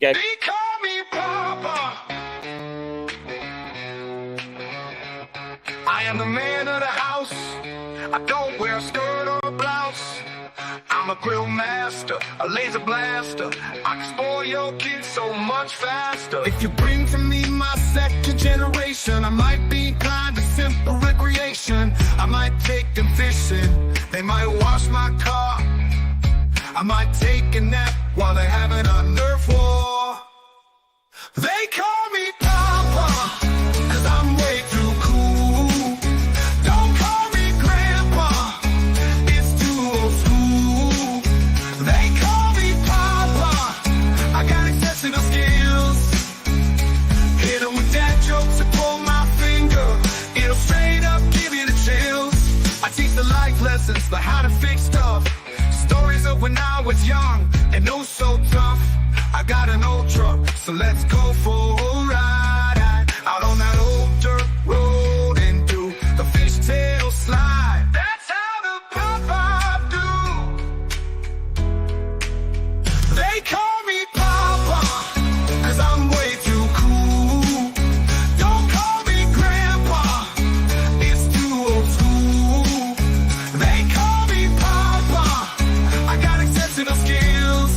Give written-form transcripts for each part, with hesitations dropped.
They They call me Papa. I am the man of the house. I don't wear a skirt or a blouse. I'm a grill master, a laser blaster. I can spoil your kids so much faster. If you bring to me my second generation, I might be inclined to simple recreation. I might take them fishing, they might wash my car. I might take a nap while they're having a nerf war. They call me Papa, 'cause I'm way too cool. Don't call me Grandpa, it's too old school. They call me Papa, I got exceptional skills. Hit 'em with dad jokes and pull my finger, it'll straight up give you the chills. I teach the life lessons, like how to fix stuff. Stories of when I was young and oh so tough. I got an old truck, so let's go for a ride out on that old dirt road and do the fishtail slide. That's how the Papa do. They call me Papa, 'cause I'm way too cool. Don't call me Grandpa, it's too old school. They call me Papa, I got exceptional skills.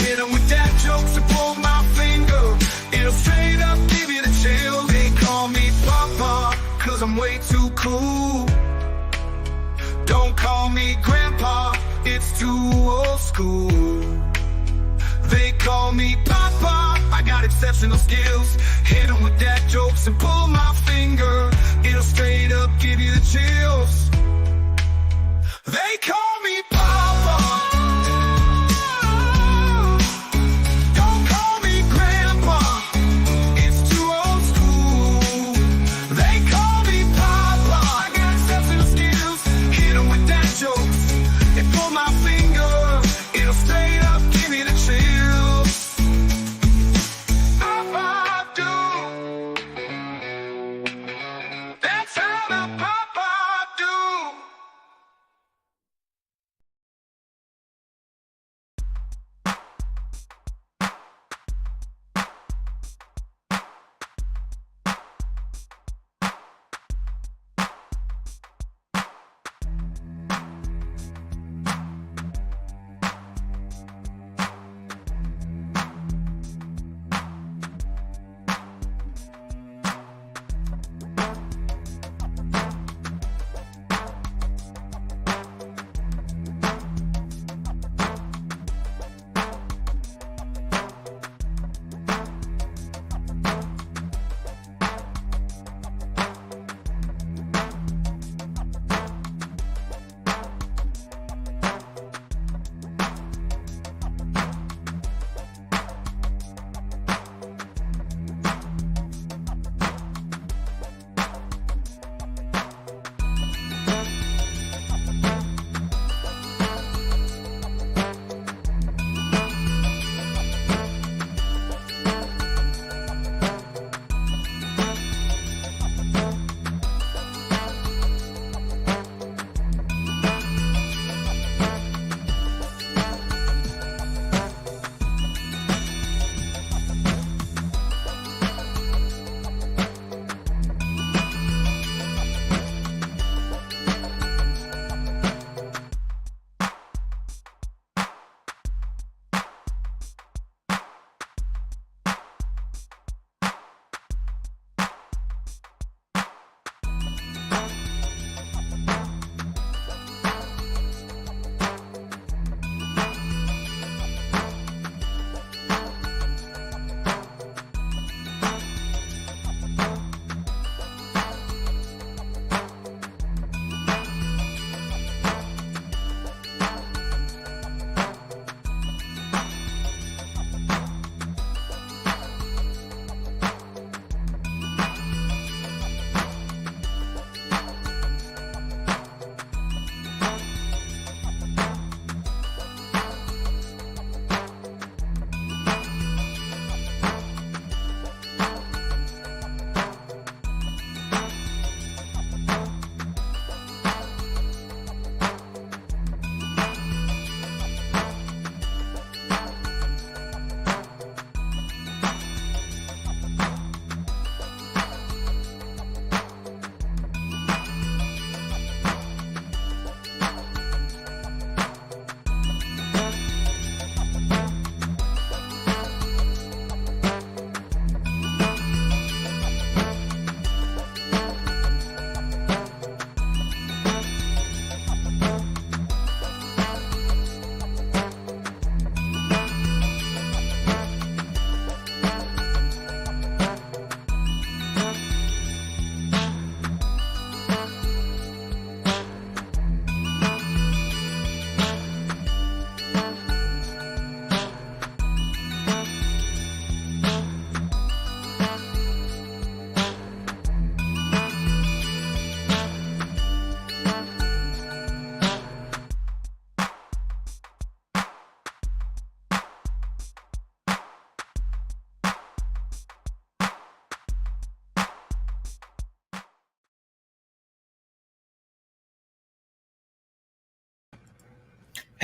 Hit 'em with dad jokes and pull my finger, it'll straight up give you the chills. They call me Papa, 'cause I'm way too cool. Don't call me Grandpa, it's too old school. They call me Papa, I got exceptional skills. Hit 'em with dad jokes and pull my finger, it'll straight up give you the chills. They call me Papa. Don't call me Grandpa, it's too old school. They call me Papa, I got exceptional skills. Hit 'em with dad jokes and pull my finger, it'll straight up give me the chills. Papa do.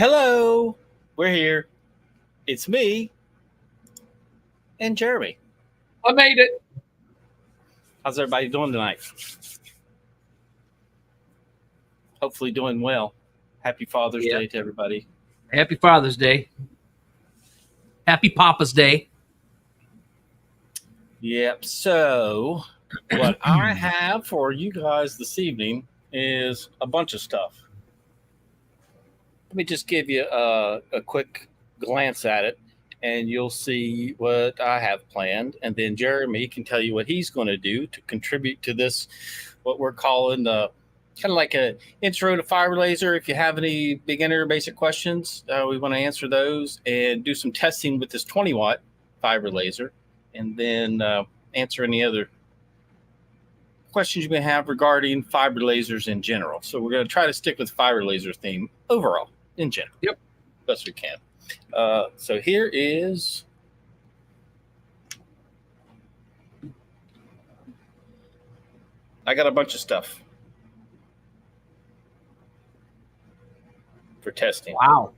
Hello, we're here. It's me and Jeremy. I made it. How's everybody doing tonight? Hopefully doing well. Happy Father's Day to everybody. Happy Father's Day. Happy Papa's Day. Yep. So what I have for you guys this evening is a bunch of stuff. Let me just give you a quick glance at it, and you'll see what I have planned. And then Jeremy can tell you what he's going to do to contribute to this, what we're calling kind of like an intro to fiber laser. If you have any beginner basic questions, we want to answer those and do some testing with this 20-watt fiber laser, and then answer any other questions you may have regarding fiber lasers in general. So we're going to try to stick with fiber laser theme overall in general. Yep. Best we can. So here is I got a bunch of stuff for testing. Wow.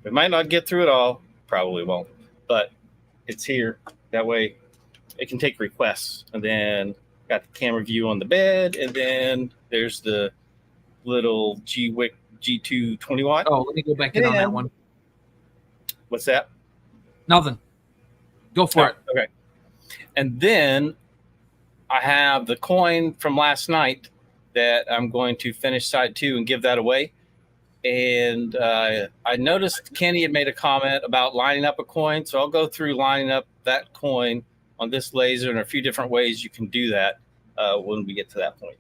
We might not get through it all, probably won't, but it's here. That way it can take requests. And then got the camera view on the bed, and then there's the little G-Wick G2 20-watt. Oh, let me go back in on that one. What's that? Nothing. Go for it. Okay. And then I have the coin from last night that I'm going to finish side 2 and give that away. And I noticed Kenny had made a comment about lining up a coin. So I'll go through lining up that coin on this laser and a few different ways you can do that when we get to that point.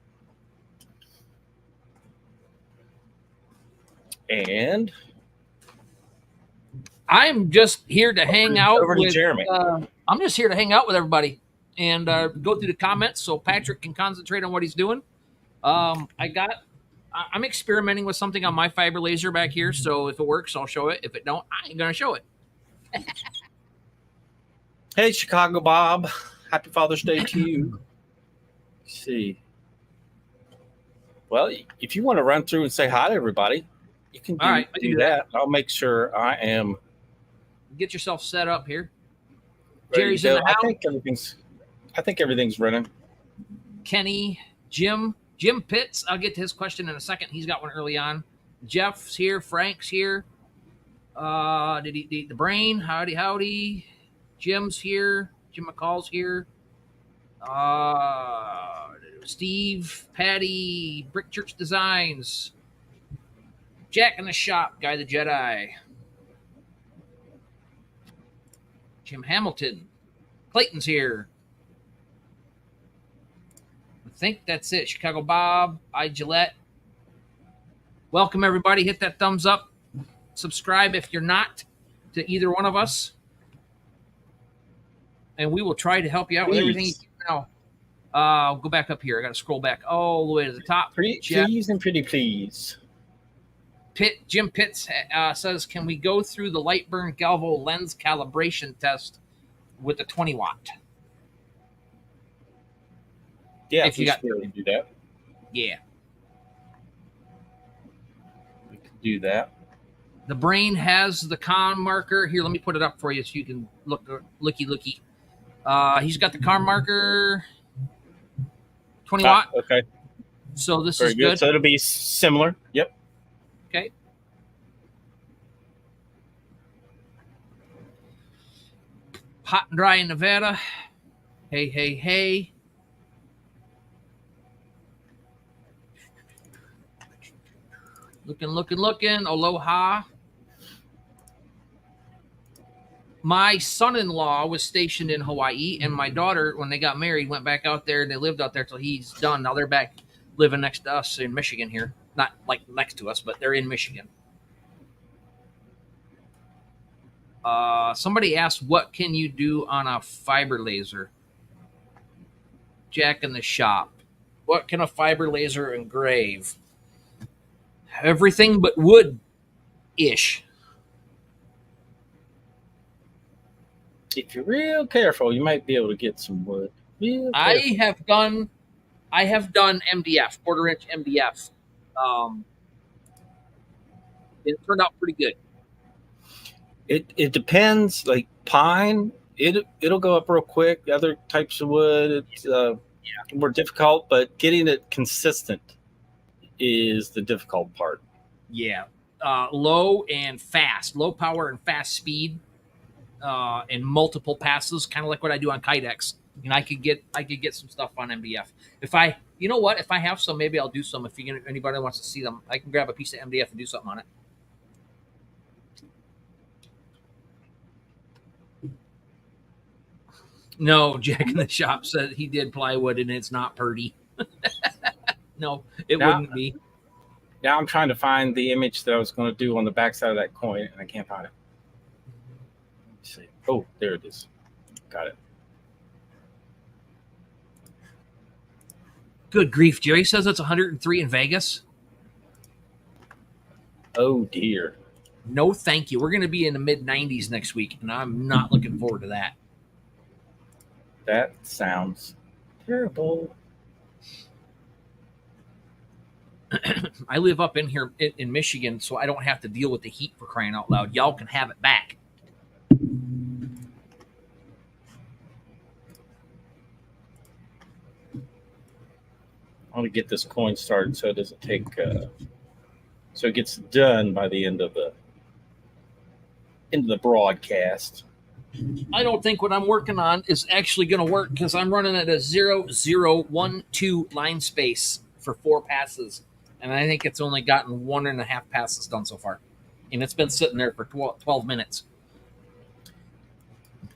And I'm just here to hang out with Jeremy. I'm just here to hang out with everybody and go through the comments so Patrick can concentrate on what he's doing. I'm experimenting with something on my fiber laser back here, so if it works, I'll show it. If it don't, I ain't gonna show it. Hey, Chicago Bob. Happy Father's Day to you. Let's see. Well, if you want to run through and say hi to everybody, you can do that. I'll make sure I am. Get yourself set up here. Jerry's in the house. I think everything's running. Kenny, Jim Pitts. I'll get to his question in a second. He's got one early on. Jeff's here. Frank's here. The brain? Howdy. Jim's here. Jim McCall's here. Steve, Patty, Brick Church Designs. Jack in the Shop, Guy the Jedi. Jim Hamilton. Clayton's here. I think that's it. Chicago Bob, Gillette. Welcome, everybody. Hit that thumbs up. Subscribe if you're not to either one of us. And we will try to help you out with everything you can now. I'll go back up here. I got to scroll back all the way to the top. Please and pretty please. Jim Pitts says, can we go through the Lightburn Galvo lens calibration test with the 20-watt? Yeah, if you got to do that. Yeah. We can do that. The brain has the con marker. Here, let me put it up for you so you can looky. He's got the con marker 20-watt. Okay. So this Very is good. So it'll be similar. Yep. Okay. Hot and dry in Nevada. Hey. Looking. Aloha. My son-in-law was stationed in Hawaii, and my daughter, when they got married, went back out there, and they lived out there till he's done. Now they're back living next to us in Michigan here. Not like next to us, but they're in Michigan. Somebody asked, what can you do on a fiber laser? Jack in the Shop. What can a fiber laser engrave? Everything but wood-ish. If you're real careful, you might be able to get some wood. I have done MDF, quarter-inch MDF. It turned out pretty good. It depends. Like pine, it'll go up real quick. Other types of wood, it's more difficult, but getting it consistent is the difficult part. Yeah. Low and fast, low power and fast speed, and multiple passes, kind of like what I do on Kydex. And I could get some stuff on MDF. If I have some, maybe I'll do some. If anybody wants to see them, I can grab a piece of MDF and do something on it. No, Jack in the shop said he did plywood and it's not Purdy. No, it wouldn't be. Now I'm trying to find the image that I was going to do on the backside of that coin, and I can't find it. Let's see. Oh, there it is. Got it. Good grief. Jerry says it's 103 in Vegas. Oh, dear. No, thank you. We're going to be in the mid 90s next week, and I'm not looking forward to that. That sounds terrible. I live up in here in Michigan, so I don't have to deal with the heat, for crying out loud. Y'all can have it back. I want to get this coin started so it doesn't take, so it gets done by the end of the broadcast. I don't think what I'm working on is actually going to work because I'm running at a 0-0-1-2 line space for 4 passes. And I think it's only gotten 1.5 passes done so far. And it's been sitting there for 12 minutes.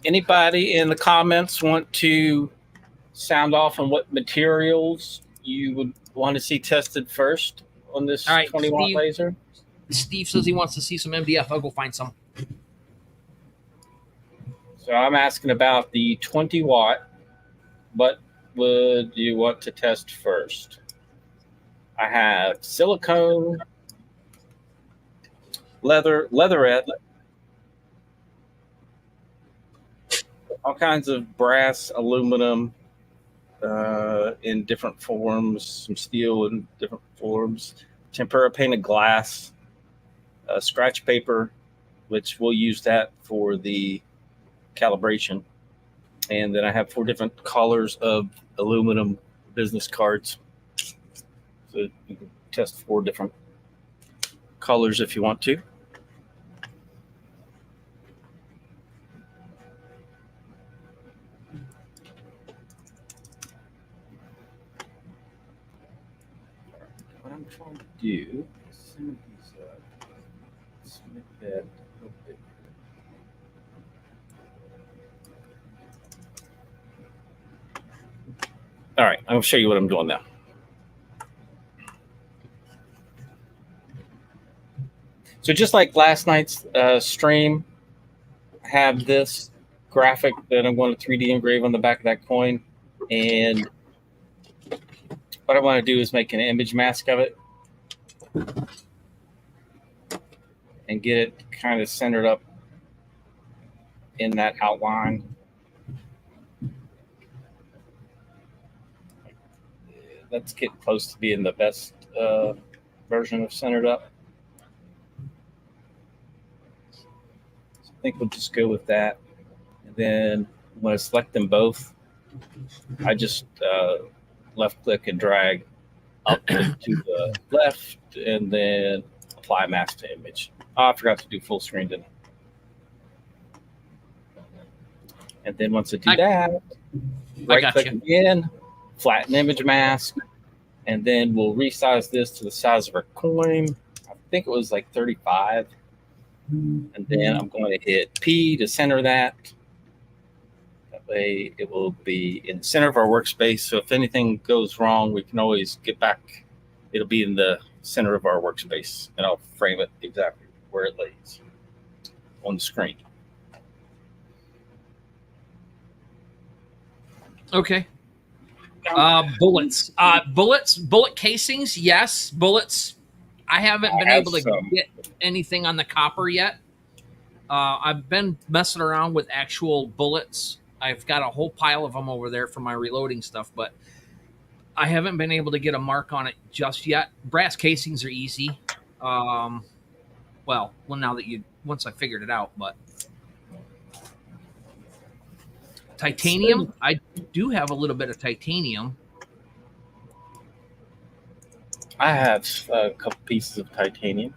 Anybody in the comments want to sound off on what materials you would want to see tested first on this 20-watt laser? Steve says he wants to see some MDF. I'll go find some. So I'm asking about the 20-watt. What would you want to test first? I have silicone, leatherette, all kinds of brass, aluminum in different forms, some steel in different forms, tempera painted glass, scratch paper, which we'll use that for the calibration. And then I have 4 different colors of aluminum business cards. So you can test 4 different colors if you want to. What I'm trying to do is some of these let's make that a little bit. All right, I'm going to show you what I'm doing now. So just like last night's stream, I have this graphic that I'm going to 3D engrave on the back of that coin. And what I want to do is make an image mask of it and get it kind of centered up in that outline. Let's get close to being the best version of centered up. I think we'll just go with that. And then when I select them both, I just left click and drag up to the left and then apply mask to image. Oh, I forgot to do full screen, didn't I? And then once I do that, right click again, flatten image mask, and then we'll resize this to the size of our coin. I think it was like 35. And then I'm going to hit P to center that. That way it will be in the center of our workspace. So if anything goes wrong, we can always get back. It'll be in the center of our workspace, and I'll frame it exactly where it lays on the screen. Okay. Bullets. Bullet casings, yes. Bullets. I haven't been able to get anything on the copper yet. I've been messing around with actual bullets. I've got a whole pile of them over there for my reloading stuff, but I haven't been able to get a mark on it just yet. Brass casings are easy. Well, now that once I figured it out, but titanium, I do have a little bit of titanium. I have a couple pieces of titanium.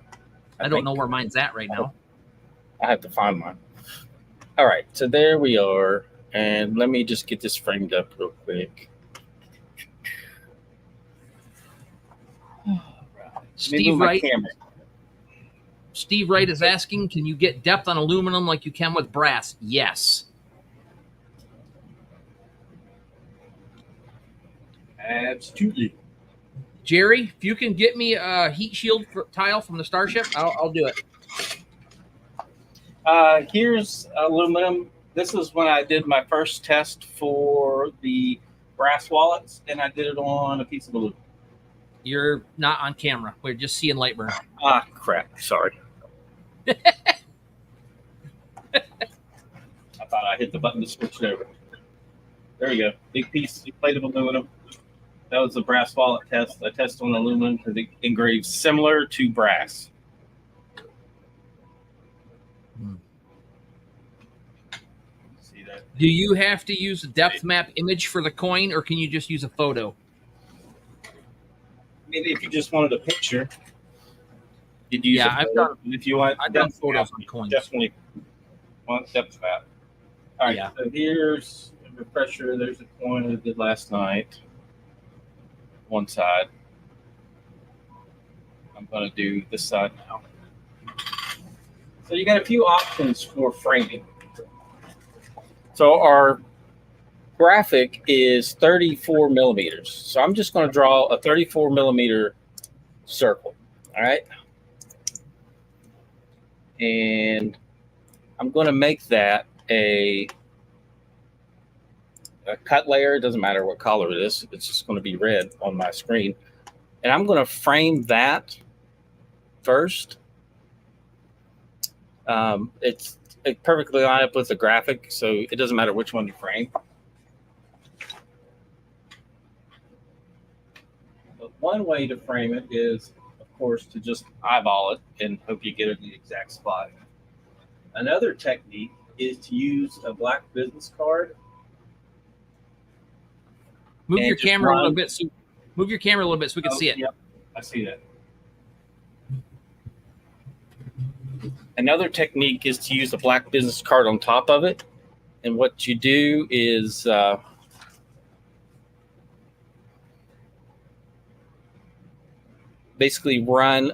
I don't know where mine's at right now. I have to find mine. All right, so there we are. And let me just get this framed up real quick. Steve Wright is asking, can you get depth on aluminum like you can with brass? Yes. Absolutely. Jerry, if you can get me a heat shield tile from the Starship, I'll do it. Here's aluminum. This is when I did my first test for the brass wallets, and I did it on a piece of aluminum. You're not on camera. We're just seeing light burn. Ah, crap. Sorry. I thought I hit the button to switch it over. There we go. Big piece, big plate of aluminum. That was a brass wallet test. I tested on aluminum because it engraves similar to brass. See that? Do you have to use a depth map image for the coin, or can you just use a photo? Maybe if you just wanted a picture, you'd use Yeah, a photo. If you want, I've done photos on coins. Definitely want depth map. All right, Yeah. so here's a refresher. There's a coin I did last night. One side. I'm going to do this side now. So you got a few options for framing. So our graphic is 34 millimeters. So I'm just going to draw a 34 millimeter circle. All right. And I'm going to make that a cut layer. It doesn't matter what color it is. It's just going to be red on my screen. And I'm going to frame that first. It's perfectly lined up with the graphic, so it doesn't matter which one you frame. But one way to frame it is, of course, to just eyeball it and hope you get it in the exact spot. Another technique is to use a black business card. Move And your just camera a run- little bit. Move your camera a little bit so we can see it. Yep, I see that. Another technique is to use a black business card on top of it. And what you do is basically run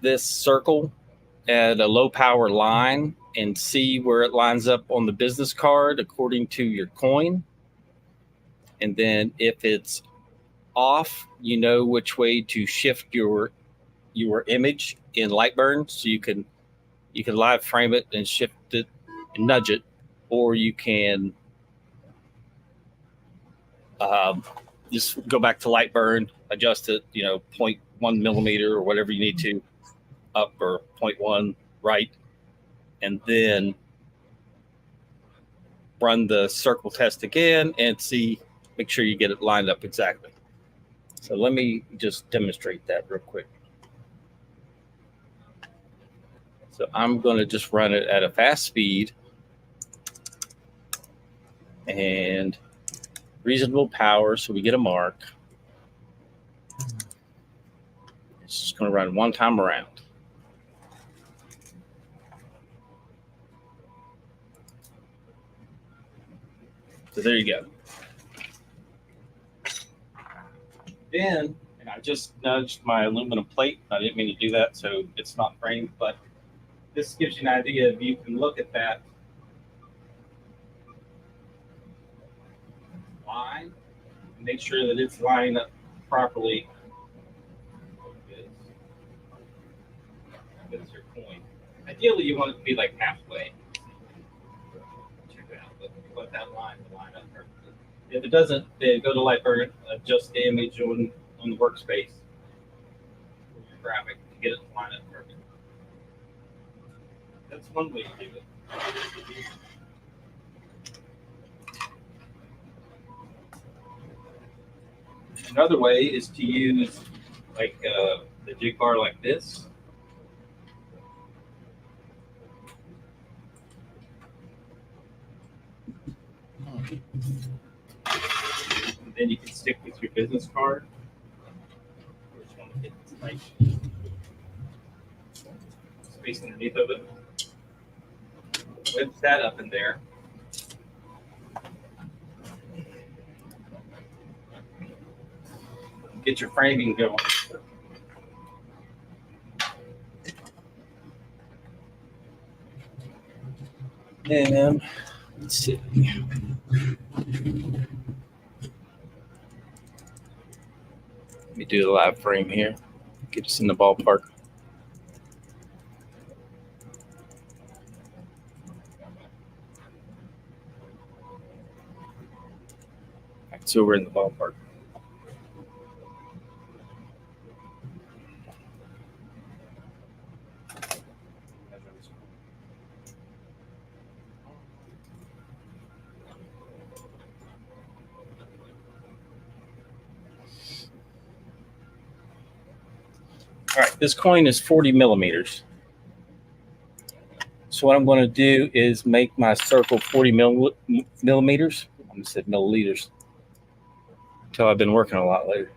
this circle at a low power line and see where it lines up on the business card according to your coin. And then if it's off, you know which way to shift your image in Lightburn, so you can live frame it and shift it and nudge it, or you can just go back to Lightburn, adjust it, 0.1 millimeter or whatever you need to up, or 0.1 right, and then run the circle test again and make sure you get it lined up exactly. So let me just demonstrate that real quick. So I'm going to just run it at a fast speed and reasonable power so we get a mark. It's just going to run one time around. So there you go. Then, and I just nudged my aluminum plate. I didn't mean to do that, so it's not framed, but this gives you an idea. If you can look at that line and make sure that it's lined up properly. That's your coin. Ideally, you want it to be like halfway. Check it out. Let that line up perfectly. If it doesn't, then go to Lightburn, adjust the image on the workspace, your graphic, to get it to line up perfectly. That's one way to do it. Another way is to use the jig bar like this. And then you can stick with your business card. We're just going to get this like space underneath of it. Wedge that up in there. Get your framing going. And let's see. Let me do the live frame here. Get us in the ballpark. So we're in the ballpark. All right, this coin is 40 millimeters. So what I'm going to do is make my circle 40 millimeters. I almost said milliliters. Until I've been working a lot later.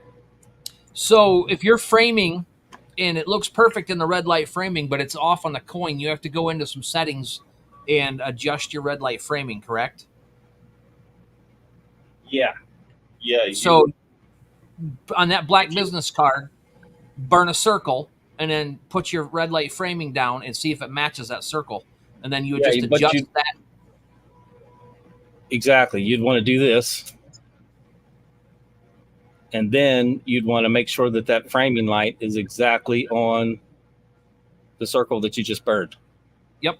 So if you're framing and it looks perfect in the red light framing, but it's off on the coin, you have to go into some settings and adjust your red light framing, correct? Yeah. Yeah. So on that black business card, burn a circle and then put your red light framing down and see if it matches that circle. And then you would just adjust that. Exactly. You'd want to do this. And then you'd want to make sure that that framing light is exactly on the circle that you just burned. Yep.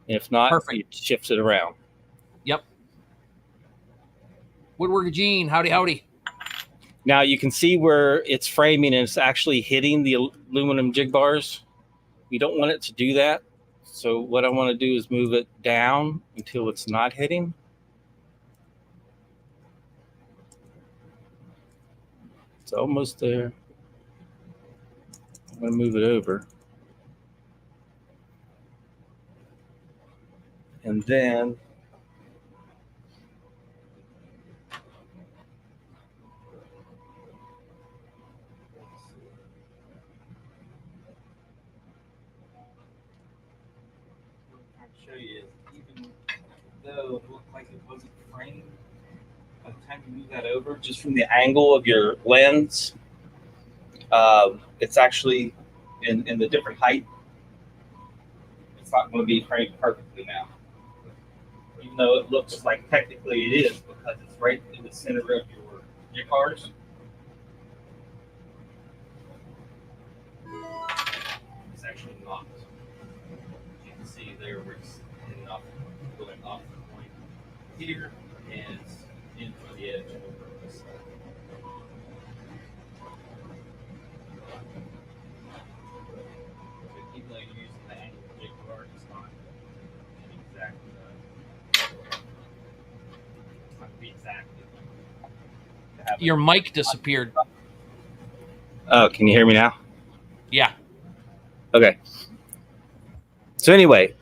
If not, Perfect. you shift it around. Yep. Woodworker Gene, howdy, howdy. Now you can see where it's framing and it's actually hitting the aluminum jig bars. You don't want it to do that. So what I want to do is move it down until it's not hitting. It's almost there. I'm going to move it over. And then show you, even though it looked like it wasn't framed, by the time you move that over, just from the angle of your lens, it's actually in the different height. It's not going to be framed perfectly now, even though it looks like technically it is because it's right in the center of your jig bars. It's actually not. You can see there where it's hitting off, going off the point here, and it's in for the edge on purpose. So even though you're using the angle jig bar, it's not an exact. It's not the exact. Your mic disappeared. oh, can you hear me now? Yeah. Okay. So anyway,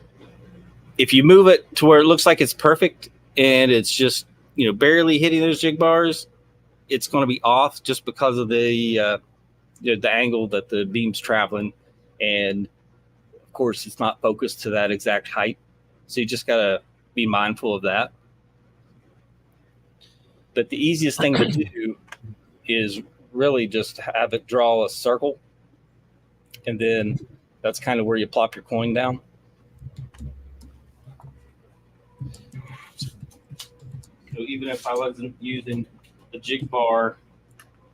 if you move it to where it looks like it's perfect and it's just, barely hitting those jig bars, it's going to be off just because of the angle that the beam's traveling. And of course, it's not focused to that exact height. So you just got to be mindful of that. But the easiest thing to do is really just have it draw a circle. And then that's kind of where you plop your coin down. So even if I wasn't using the jig bar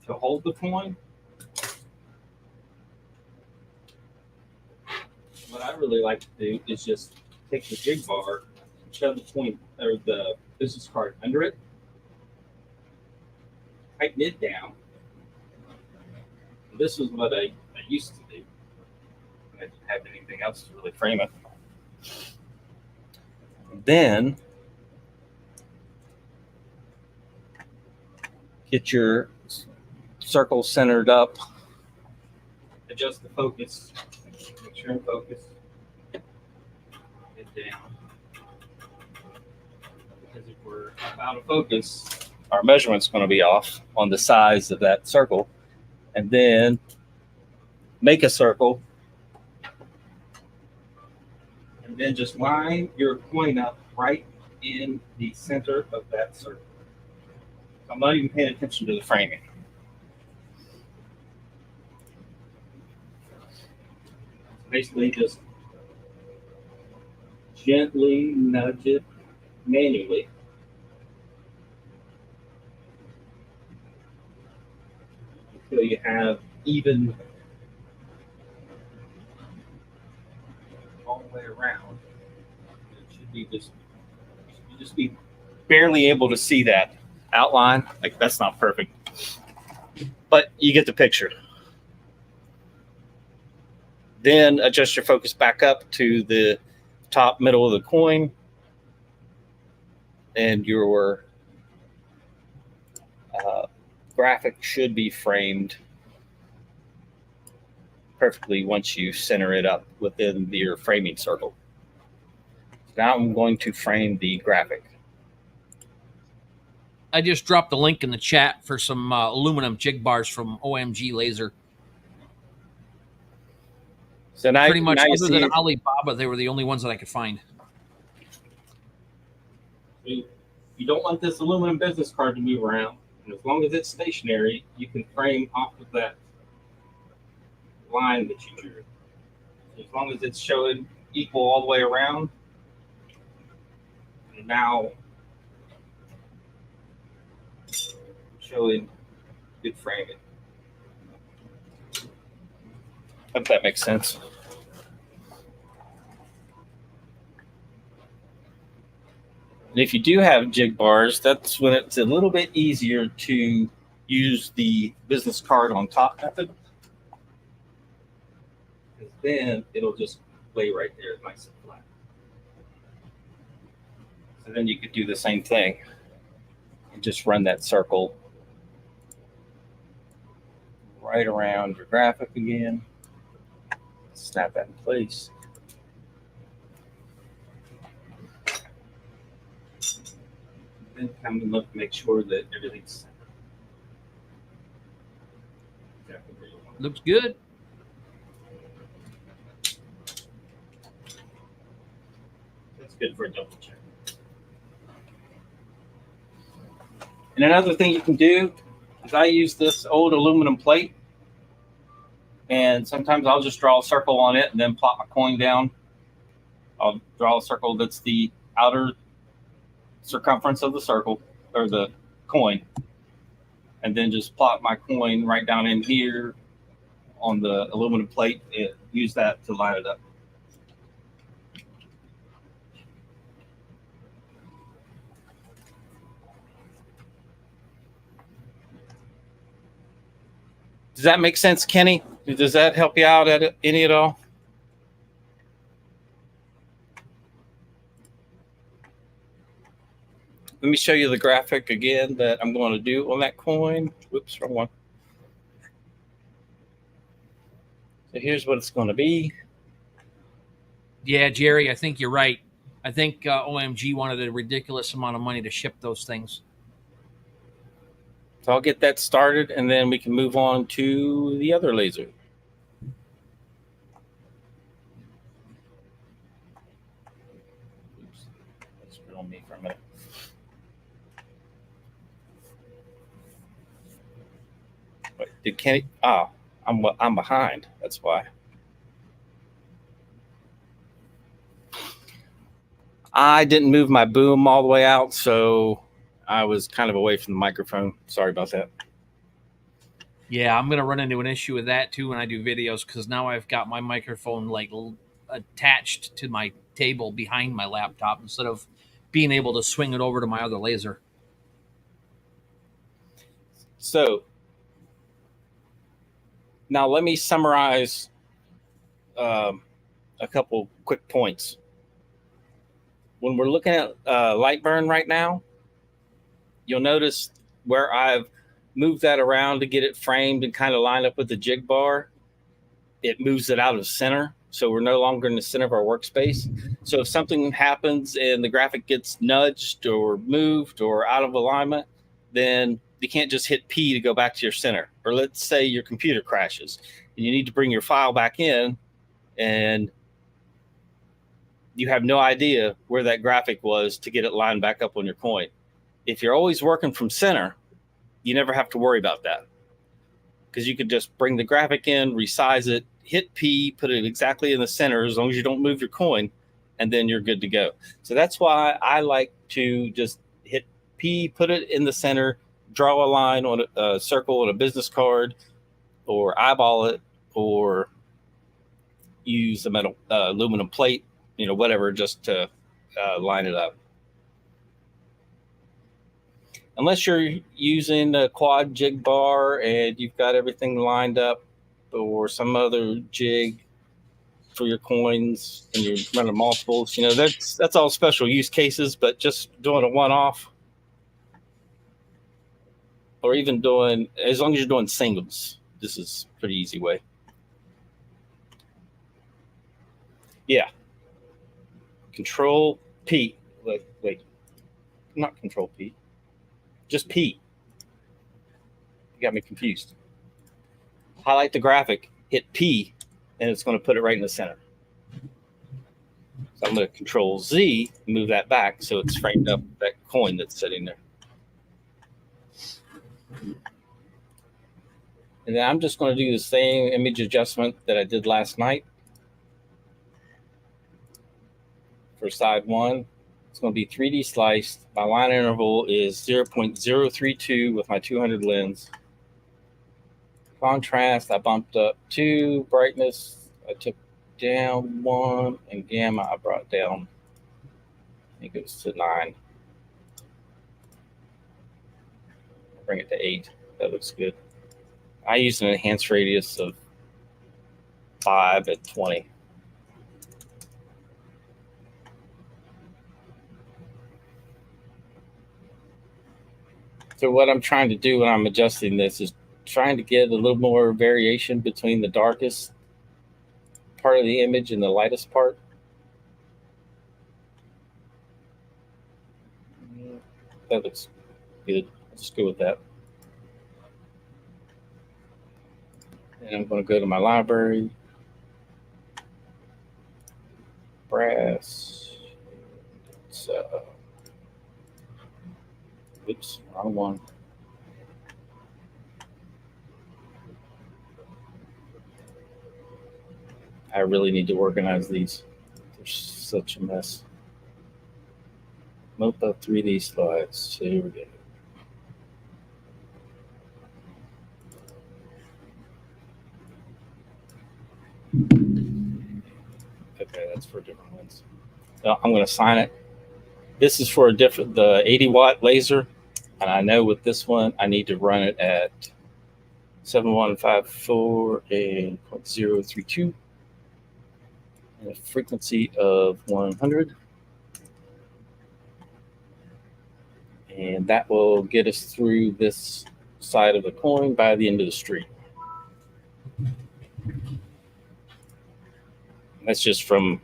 to hold the coin, what I really like to do is just take the jig bar, shove the coin or the business card under it, tighten it down. This is what I used to do. I didn't have anything else to really frame it. Then get your circle centered up. Adjust the focus. Make sure in focus. Get down. Because if we're out of focus, our measurement's going to be off on the size of that circle. And then make a circle. and then just line your coin up right in the center of that circle. I'm not even paying attention to the framing. Basically, just gently nudge it manually. Until you have even all the way around. It should be just, you just be Barely able to see that outline. Like, that's not perfect. But you get the picture. Then adjust your focus back up to the top middle of the coin. And your graphic should be framed perfectly once you center it up within your framing circle. Now I'm going to frame the graphic. I just dropped a link in the chat for some aluminum jig bars from OMG Laser. So now, Pretty much, now you other see than Alibaba, they were the only ones that I could find. You don't want this aluminum business card to move around. And as long as it's stationary, you can frame off of that line that you drew. As long as it's showing equal all the way around. And now showing good framing. Hope that makes sense. And if you do have jig bars, that's when it's a little bit easier to use the business card on top method. Because then it'll just lay right there nice and flat. So then you could do the same thing and just run that circle right around your graphic again. Snap that in place. Then come and look, make sure that everything's exactly where you want it. Looks good. That's good for a double check. And another thing you can do is I use this old aluminum plate, and sometimes I'll just draw a circle on it and then plop my coin down. I'll draw a circle that's the outer circumference of the circle or the coin, and then just plop my coin right down in here on the aluminum plate and use that to line it up. Does that make sense, Kenny? Does that help you out at any at all? Let me show you the graphic again that I'm going to do on that coin. Whoops, wrong one. So here's what it's going to be. Yeah, Jerry, I think you're right. I think OMG wanted a ridiculous amount of money to ship those things. So I'll get that started, and then we can move on to the other laser. Oops, that's on me for a minute. Wait, did Kenny? Oh, I'm behind. That's why. I didn't move my boom all the way out, so I was kind of away from the microphone. Sorry about that. Yeah, I'm going to run into an issue with that too when I do videos, because now I've got my microphone like attached to my table behind my laptop instead of being able to swing it over to my other laser. So now let me summarize a couple quick points. When we're looking at light burn right now, you'll notice where I've moved that around to get it framed and kind of lined up with the jig bar, it moves it out of center. So we're no longer in the center of our workspace. So if something happens and the graphic gets nudged or moved or out of alignment, then you can't just hit P to go back to your center. Or let's say your computer crashes and you need to bring your file back in and you have no idea where that graphic was to get it lined back up on your coin. If you're always working from center, you never have to worry about that, because you could just bring the graphic in, resize it, hit P, put it exactly in the center as long as you don't move your coin, and then you're good to go. So that's why I like to just hit P, put it in the center, draw a line on a circle on a business card, or eyeball it, or use a metal aluminum plate, whatever, just to line it up. Unless you're using a quad jig bar and you've got everything lined up, or some other jig for your coins and you're running multiples, that's all special use cases. But just doing a one-off, or even as long as you're doing singles, this is a pretty easy way. Yeah. Control P. Wait. Not Control P. Just P. You got me confused. Highlight the graphic, hit P, and it's going to put it right in the center. So I'm going to Control Z, move that back so it's framed up with that coin that's sitting there. And then I'm just going to do the same image adjustment that I did last night. For side 1, it's going to be 3D sliced. My line interval is 0.032 with my 200 lens. Contrast, I bumped up 2. Brightness, I took down 1. And gamma, I brought down, I think it was to 9. Bring it to 8. That looks good. I use an enhanced radius of 5 at 20. So what I'm trying to do when I'm adjusting this is trying to get a little more variation between the darkest part of the image and the lightest part. That looks good. Let's go with that. And I'm going to go to my library. Brass. Oops, wrong one. I really need to organize these. They're such a mess. MOPA 3D slides. Here we go. Okay, that's for different ones. So I'm going to sign it. This is for the 80-watt laser, and I know with this one I need to run it at 7154 and 0.032 and a frequency of 100, and that will get us through this side of the coin by the end of the street. That's just from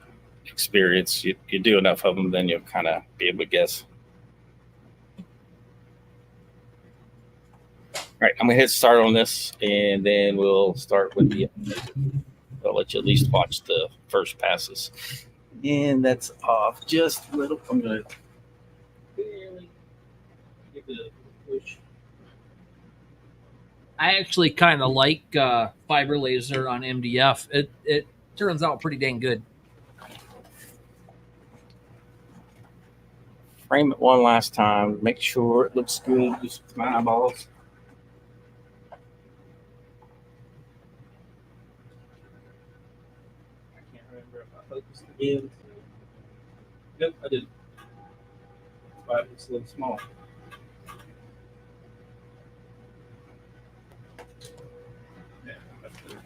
experience. You do enough of them, then you'll kind of be able to guess. All right, I'm gonna hit start on this, and then we'll start with the. I'll let you at least watch the first passes, and that's off just a little. I'm gonna barely give it a push. I actually kind of like fiber laser on MDF. It turns out pretty dang good. Frame it one last time. Make sure it looks good. Just with my eyeballs. I can't remember if I focused again. Yep, I did. That's why it looks a little small. Yeah, that's good.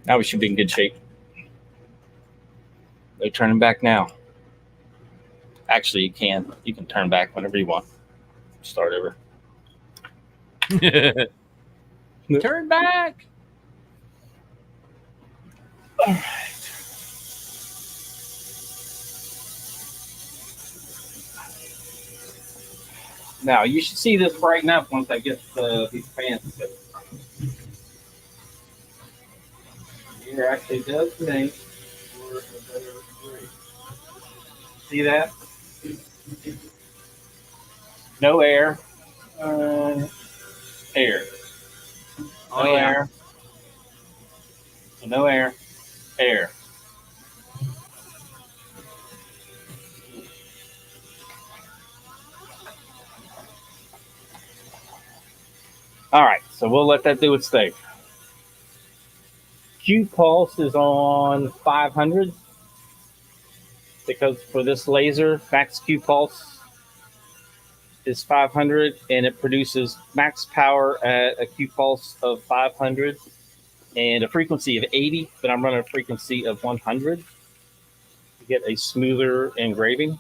Now we should be in good shape. No turning back now. Actually, you can turn back whenever you want. Start over. Turn back. All right. Now you should see this brighten up once I get these fans set. Here actually does make for a better grade. See that? No air. Air. Oh, No yeah. air. No air. Air. All right, so we'll let that do its thing. Q pulse is on 500 because for this laser, max Q pulse is 500 and it produces max power at a Q pulse of 500 and a frequency of 80, but I'm running a frequency of 100 to get a smoother engraving.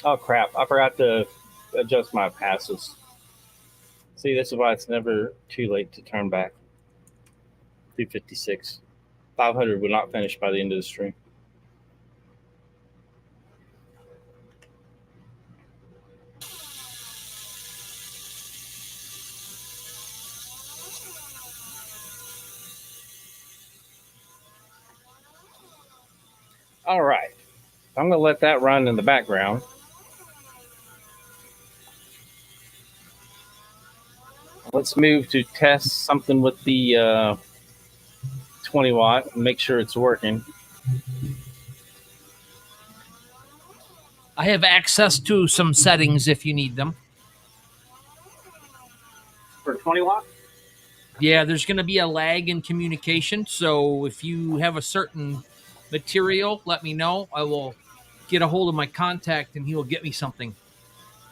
Oh crap, I forgot to adjust my passes. See, this is why it's never too late to turn back. 256. 500 would not finish by the end of the stream. All right. I'm going to let that run in the background. Let's move to test something with the 20 watt and make sure it's working. I have access to some settings if you need them. For 20 watt? Yeah, there's going to be a lag in communication. So if you have a certain material, let me know. I will get a hold of my contact and he will get me something.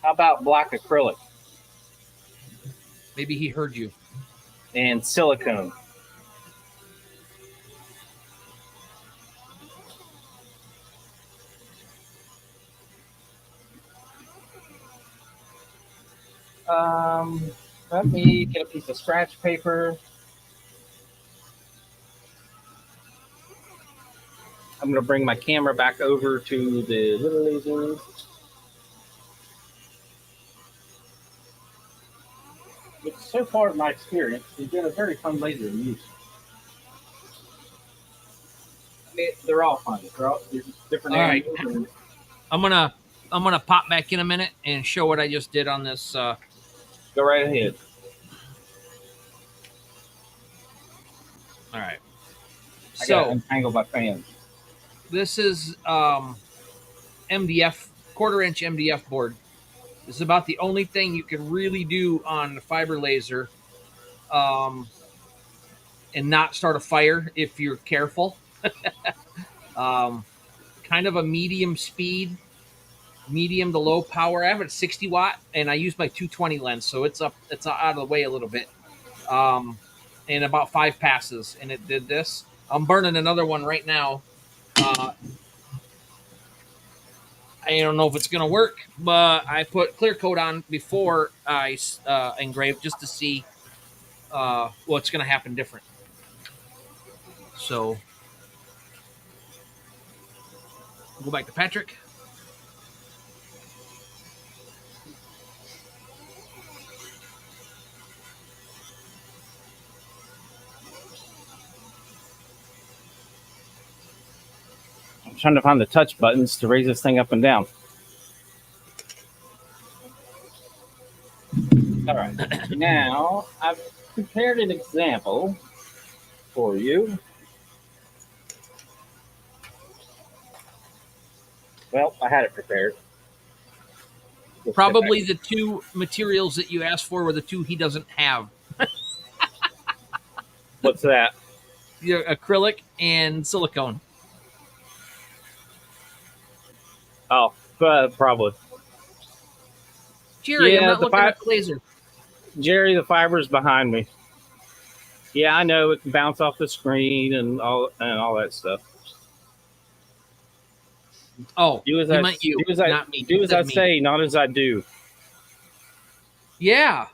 How about black acrylic Maybe he heard you. and silicone? Let me get a piece of scratch paper. I'm going to bring my camera back over to the little lasers. Which, so far in my experience, has been a very fun laser to use. I mean, they're all fun. There's different All right. angles and- I'm gonna pop back in a minute and show what I just did on this. Go right ahead. All right. I got So entangled by fans. this is MDF, quarter-inch MDF board. This is about the only thing you can really do on the fiber laser, and not start a fire if you're careful. Kind of a medium speed, medium to low power. I have it at 60 watt, and I use my 220 lens, so it's out of the way a little bit. And about 5 passes, and it did this. I'm burning another one right now. I don't know if it's gonna work, but I put clear coat on before I engrave just to see what's gonna happen different. So go back to Patrick. I'm trying to find the touch buttons to raise this thing up and down. All right. Now, I've prepared an example for you. Well, I had it prepared. Let's Probably get the 2 materials that you asked for were the 2 he doesn't have. back. What's that? The acrylic and silicone. Oh, probably. Jerry, Yeah, I'm not the looking at the laser. Jerry, the fiber's behind me. Yeah, I know it can bounce off the screen and all that stuff. Oh, Do as he I meant you, do as I not me. do as Said I me. say, not as I do. Yeah.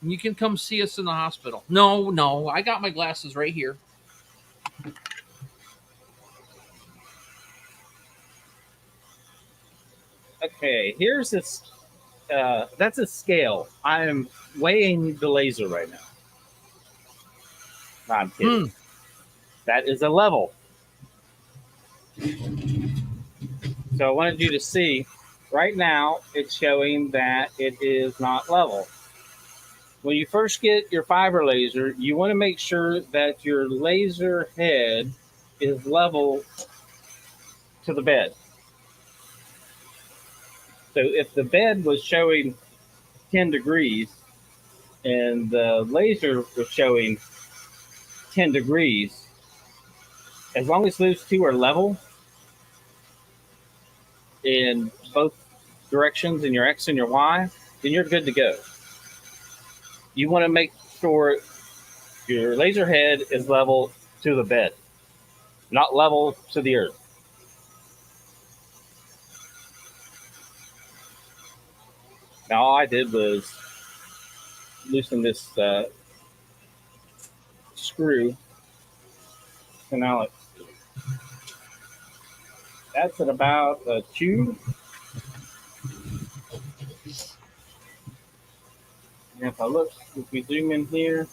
You can come see us in the hospital. No, I got my glasses right here. Okay, here's this. That's a scale. I am weighing the laser right now. No, I'm kidding. That is a level. So I wanted you to see. Right now, it's showing that it is not level. When you first get your fiber laser, you want to make sure that your laser head is level to the bed. So if the bed was showing 10 degrees and the laser was showing 10 degrees, as long as those two are level in both directions, in your X and your Y, then you're good to go. You want to make sure your laser head is level to the bed, not level to the earth. Now all I did was loosen this screw. So now that's at about a 2. And if we zoom in here,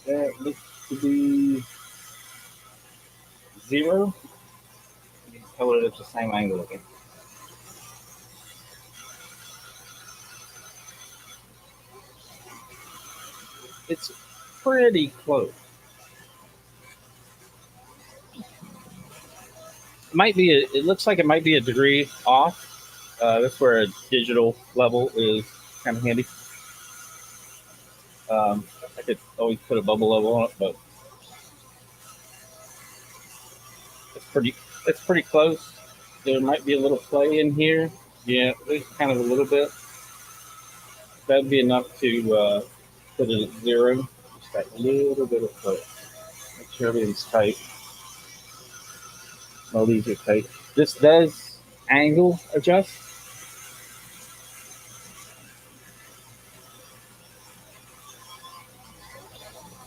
that looks to be 0. Tell it it's the same angle again. It's pretty close. It looks like it might be a degree off. That's where a digital level is kind of handy. I could always put a bubble level on it, but it's pretty close. There might be a little play in here. Yeah, there's kind of a little bit. That'd be enough to put it at 0. Just that little bit of play. Make sure everything's tight. All these are tight. This does angle adjust.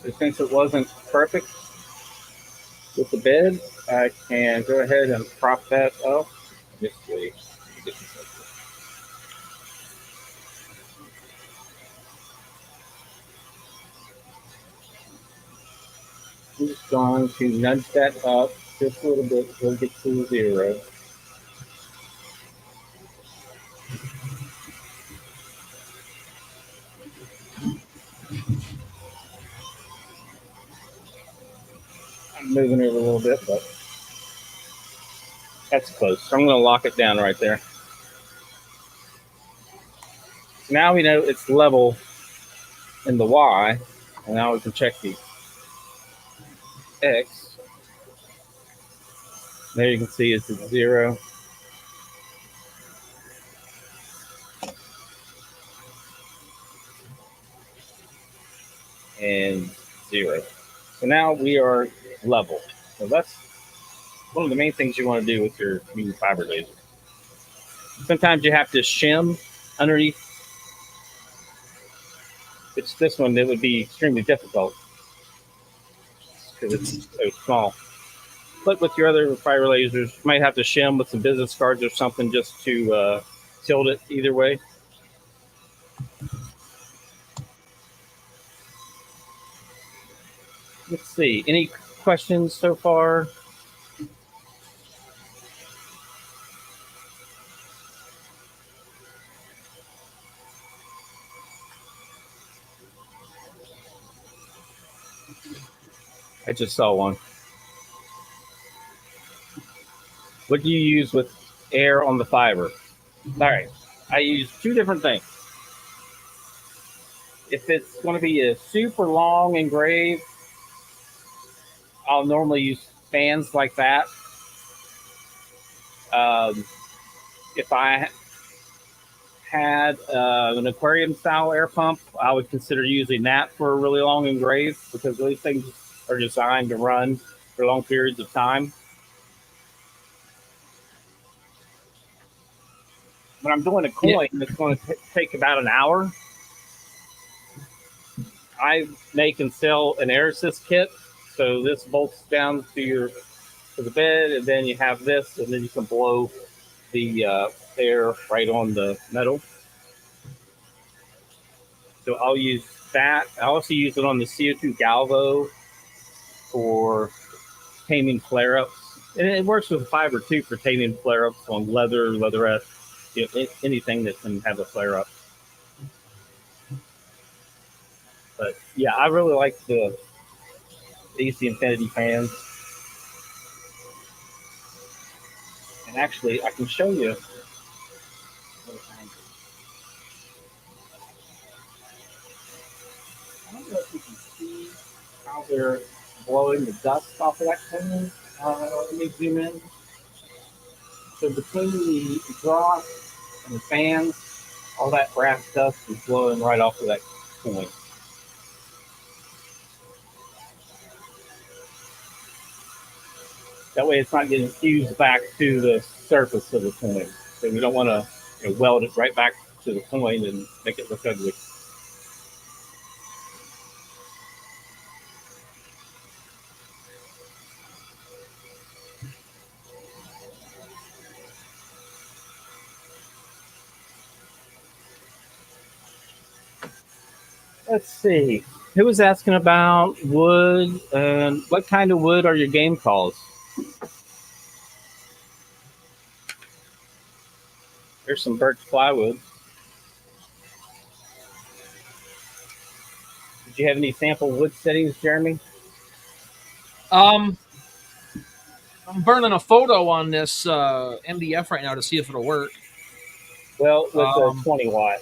So since it wasn't perfect with the bed, I can go ahead and prop that up this way. I'm just going to nudge that up just a little bit till it gets to 0. I'm moving it a little bit, but that's close. So I'm going to lock it down right there. So now we know it's level in the Y, and now we can check the X. There you can see it's at 0. And 0. So now we are level. So that's one of the main things you want to do with your new fiber laser. Sometimes you have to shim underneath. It's this one that would be extremely difficult because it's so small. But with your other fiber lasers, you might have to shim with some business cards or something just to tilt it either way. Let's see. Any questions so far? I just saw one. What do you use with air on the fiber? All right. I use 2 different things. If it's going to be a super long engrave, I'll normally use fans like that. If I had an aquarium style air pump, I would consider using that for a really long engrave because those things are designed to run for long periods of time. when I'm doing a coin, it's going to take about an hour. I make and sell an air assist kit. So this bolts down to the bed, and then you have this, and then you can blow the air right on the metal. So I'll use that. I also use it on the CO2 Galvo for taming flare-ups. And it works with fiber too for taming flare-ups on leather, leatherette, anything that can have a flare-up. But yeah, I really like the AC Infinity fans. And actually, I can show you. I don't know if you can see how they're blowing the dust off of that cone. Let me zoom in. So between the exhaust and the fans, all that brass dust is blowing right off of that coin. That way it's not getting fused back to the surface of the coin. So we don't want to weld it right back to the coin and make it look ugly. Let's see. Who was asking about wood and what kind of wood are your game calls? There's some birch plywood. Did you have any sample wood settings, Jeremy? I'm burning a photo on this MDF right now to see if it'll work. Well, with the 20 watt.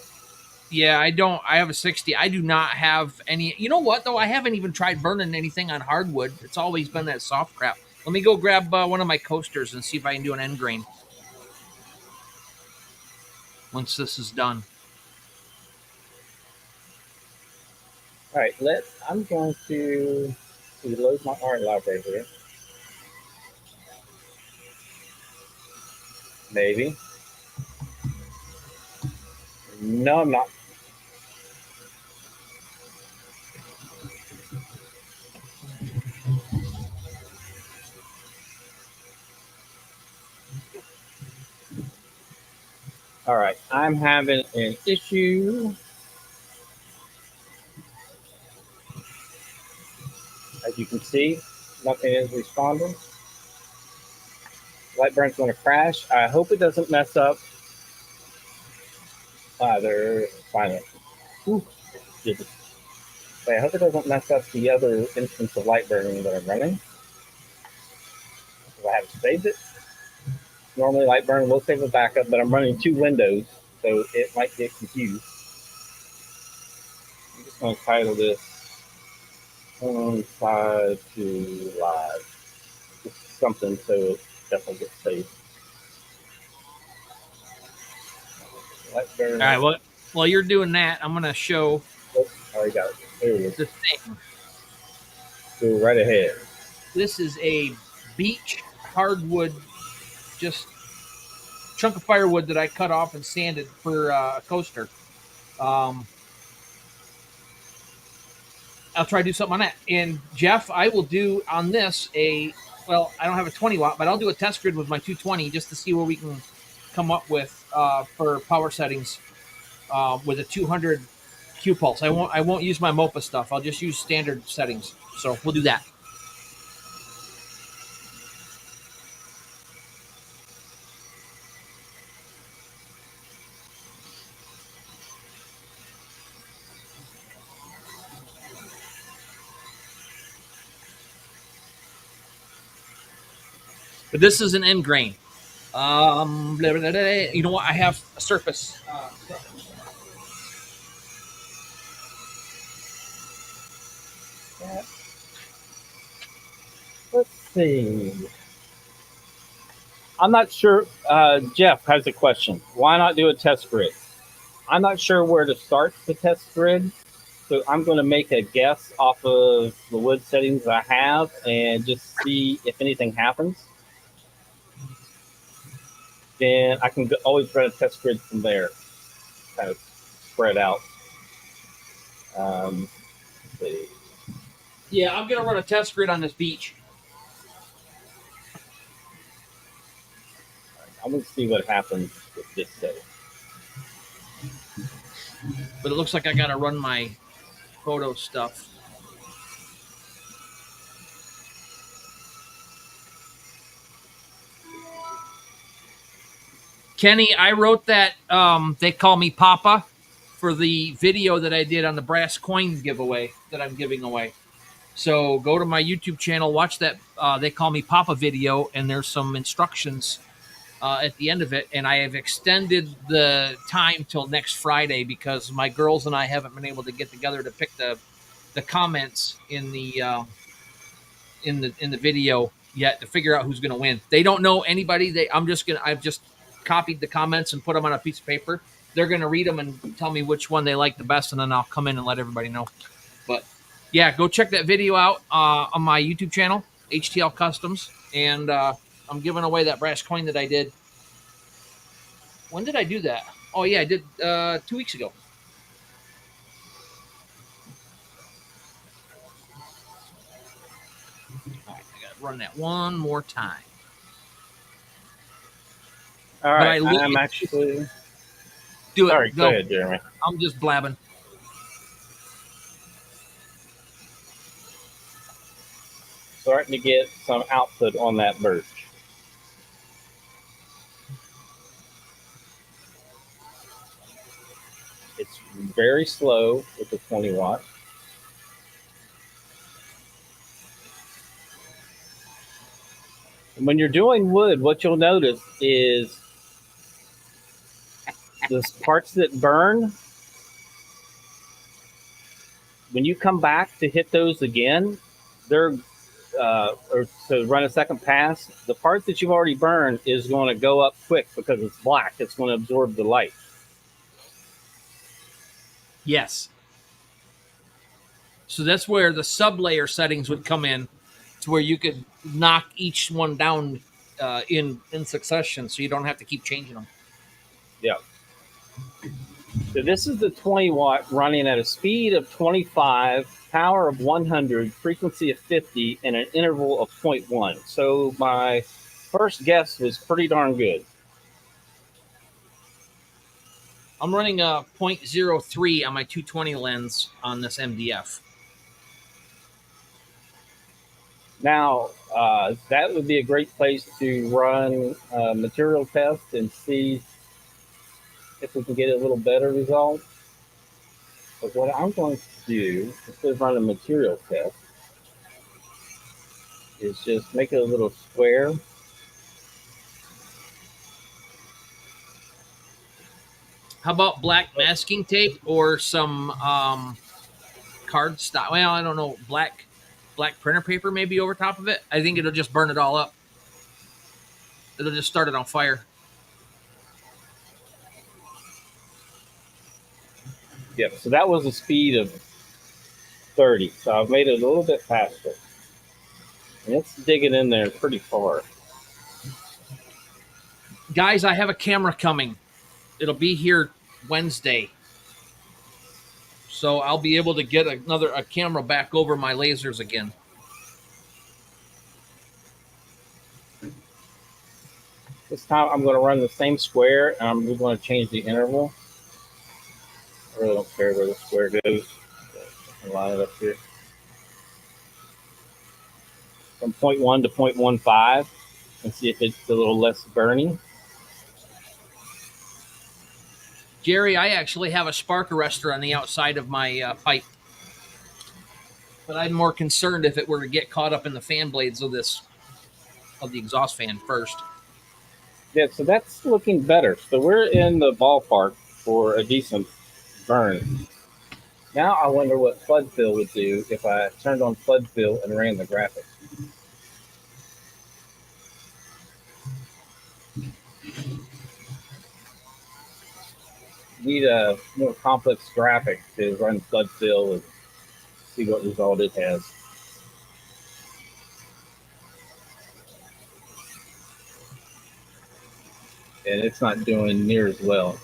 Yeah, I have a 60. I do not have any. You know what, though? I haven't even tried burning anything on hardwood. It's always been that soft crap. Let me go grab one of my coasters and see if I can do an end grain once this is done. All right, I'm going to load my art library here. Maybe. No, I'm not. All right, I'm having an issue. As you can see, nothing is responding. Lightburn's going to crash. I hope it doesn't mess up. They're finally. I hope it doesn't mess up the other instance of Lightburn that I'm running. If I haven't saved it. Normally Lightburn will save a backup, but I'm running 2 windows, so it might get confused. I'm just going to title this on side to live. Just something so it definitely gets saved. All right, well, while you're doing that, I'm going to show. Oh, already got it. There it is. The thing. Go right ahead. This is a beech hardwood, just chunk of firewood that I cut off and sanded for a coaster. I'll try to do something on that. And Jeff, I will do on this I don't have a 20 watt, but I'll do a test grid with my 220 just to see where we can come up with for power settings with a 200 Q pulse. I won't use my MOPA stuff. I'll just use standard settings. So we'll do that. But this is an end grain. Blah, blah, blah, blah. You know what? I have a surface. Let's see. I'm not sure. Jeff has a question. Why not do a test grid? I'm not sure where to start the test grid. So I'm going to make a guess off of the wood settings I have and just see if anything happens. then I can always run a test grid from there, kind of spread out. Let's see. Yeah, I'm gonna run a test grid on this beach. I'm going to see what happens with this day. But it looks like I gotta run my photo stuff. Kenny, I wrote that They Call Me Papa for the video that I did on the brass coin giveaway that I'm giving away. So go to my YouTube channel, watch that They Call Me Papa video, and there's some instructions at the end of it. And I have extended the time till next Friday because my girls and I haven't been able to get together to pick the comments in the video yet to figure out who's going to win. They don't know anybody. I've just copied the comments and put them on a piece of paper. They're going to read them and tell me which one they like the best, and then I'll come in and let everybody know. But yeah, go check that video out on my YouTube channel, HTL Customs, and I'm giving away that brass coin that I did. When did I do that? Oh yeah, I did 2 weeks ago. All right, I got to run that one more time. All right, I'm actually... Do it. Sorry, go ahead, Jeremy. I'm just blabbing. Starting to get some output on that birch. It's very slow with the 20 watt. And when you're doing wood, what you'll notice is the parts that burn, when you come back to hit those again, they're or to run a second pass, the part that you've already burned is going to go up quick because it's black. It's going to absorb the light. Yes. So that's where the sub-layer settings would come in, to where you could knock each one down in succession, so you don't have to keep changing them. Yeah. So this is the 20 watt running at a speed of 25, power of 100, frequency of 50, and an interval of 0.1. So my first guess was pretty darn good. I'm running a 0.03 on my 220 lens on this MDF. Now, that would be a great place to run a material test and see if we can get a little better result. But what I'm going to do, instead of running a material test, is just make it a little square. How about black masking tape or some card stock? Well, I don't know, black printer paper maybe over top of it. I think it'll just burn it all up. It'll just start it on fire. Yep, so that was a speed of 30. So I've made it a little bit faster. And it's digging in there pretty far. Guys, I have a camera coming. It'll be here Wednesday. So I'll be able to get a camera back over my lasers again. This time I'm going to run the same square, and I'm going to change the interval. I really don't care where the square goes. I can line it up here. From 0.1 to 0.15 and see if it's a little less burning. Jerry, I actually have a spark arrestor on the outside of my pipe. But I'm more concerned if it were to get caught up in the fan blades of the exhaust fan first. Yeah, so that's looking better. So we're in the ballpark for a decent burn. Now I wonder what flood fill would do if I turned on flood fill and ran the graphic. Need a more complex graphic to run flood fill and see what result it has. and it's not doing near as well.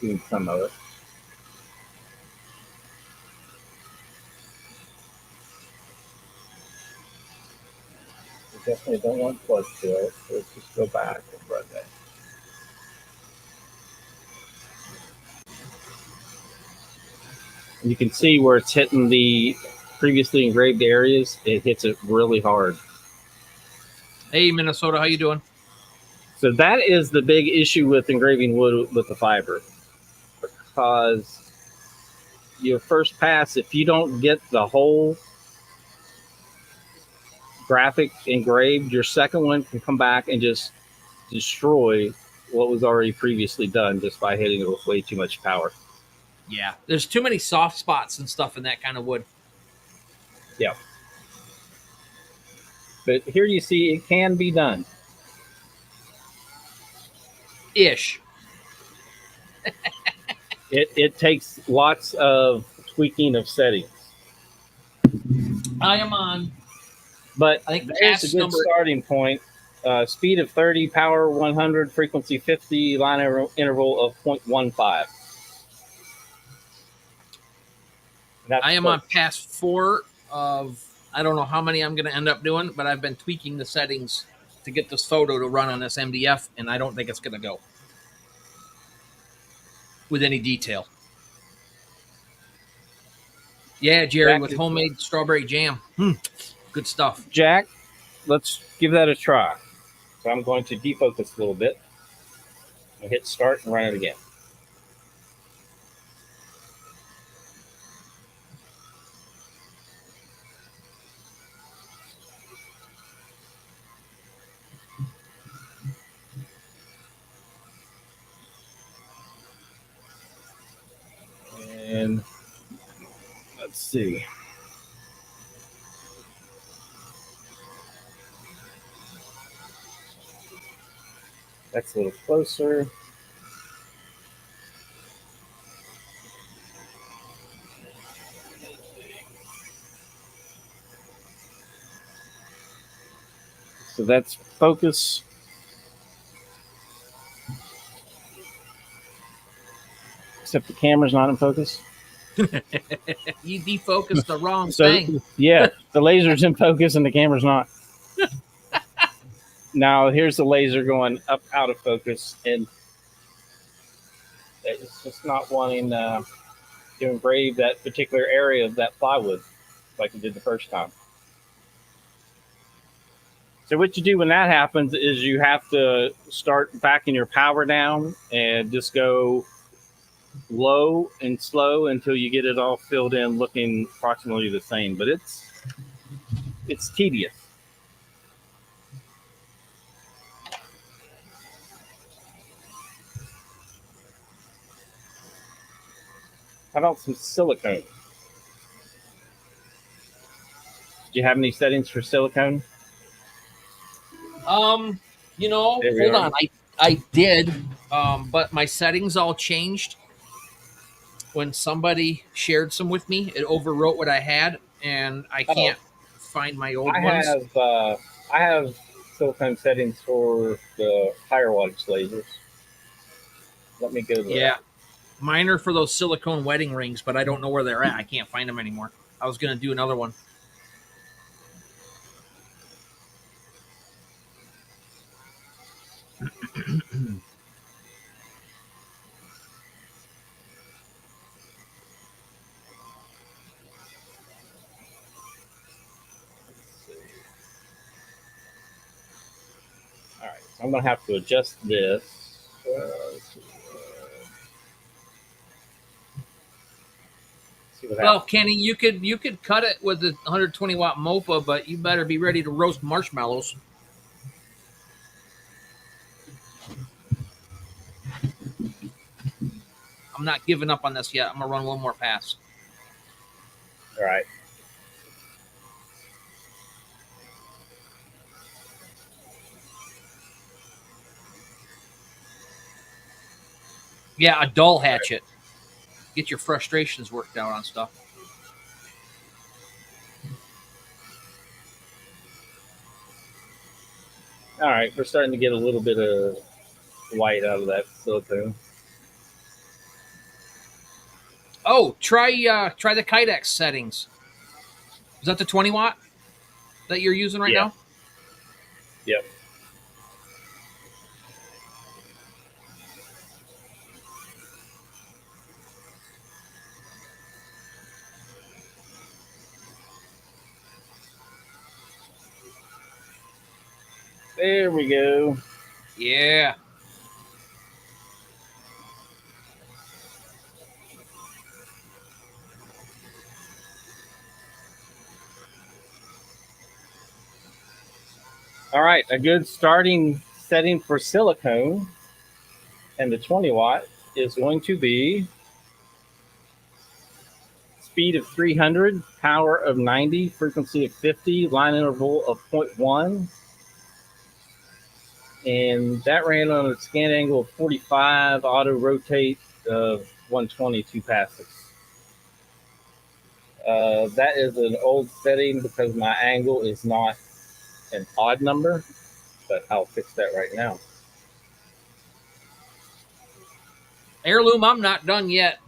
Doing some of it. We definitely don't want plug fill, so let's just go back and run that. You can see where it's hitting the previously engraved areas. It hits it really hard. Hey, Minnesota, how you doing? So that is the big issue with engraving wood with the fiber, because your first pass, if you don't get the whole graphic engraved, your second one can come back and just destroy what was already previously done just by hitting it with way too much power. Yeah, there's too many soft spots and stuff in that kind of wood. Yeah. But here you see it can be done. Ish. It takes lots of tweaking of settings. I am on. But I think there's pass a good number. starting point. Speed of 30, power 100, frequency 50, line interval of 0.15. I am on pass 4 of, I don't know how many I'm going to end up doing, but I've been tweaking the settings to get this photo to run on this MDF, and I don't think it's going to go with any detail. Yeah, Jerry, Jack with is- homemade strawberry jam. Good stuff. Jack, let's give that a try. So I'm going to defocus a little bit. I'll hit start and run it again. And let's see. That's a little closer. So that's focus. Except the camera's not in focus. You defocused the wrong So thing. yeah, the laser's in focus and the camera's not. Now here's the laser going up out of focus, and it's just not wanting to engrave that particular area of that plywood like it did the first time. So what you do when that happens is you have to start backing your power down and just go low and slow until you get it all filled in looking approximately the same. But it's tedious. How about some silicone? Do you have any settings for silicone? You know, There we hold are. on. I did, but my settings all changed when somebody shared some with me. It overwrote what I had, and I can't find my old ones. I have silicone settings for the higher wattage lasers. Let me go to Yeah, mine are for those silicone wedding rings, but I don't know where they're at. I can't find them anymore. I was gonna do another one. All right, so I'm going to have to adjust this. See what Well, happens. Kenny, you could cut it with the 120 watt MOPA, but you better be ready to roast marshmallows. I'm not giving up on this yet. I'm gonna run one more pass. All right. Yeah, a dull hatchet. Get your frustrations worked out on stuff. All right, we're starting to get a little bit of white out of that silicone. Oh, try the Kydex settings. Is that the 20 watt that you're using right Yeah. now? Yep. There we go. Yeah. All right, a good starting setting for silicone and the 20 watt is going to be speed of 300, power of 90, frequency of 50, line interval of 0.1. And that ran on a scan angle of 45, auto rotate of 120, 2 passes. That is an old setting because my angle is not an odd number, but I'll fix that right now. Heirloom, I'm not done yet.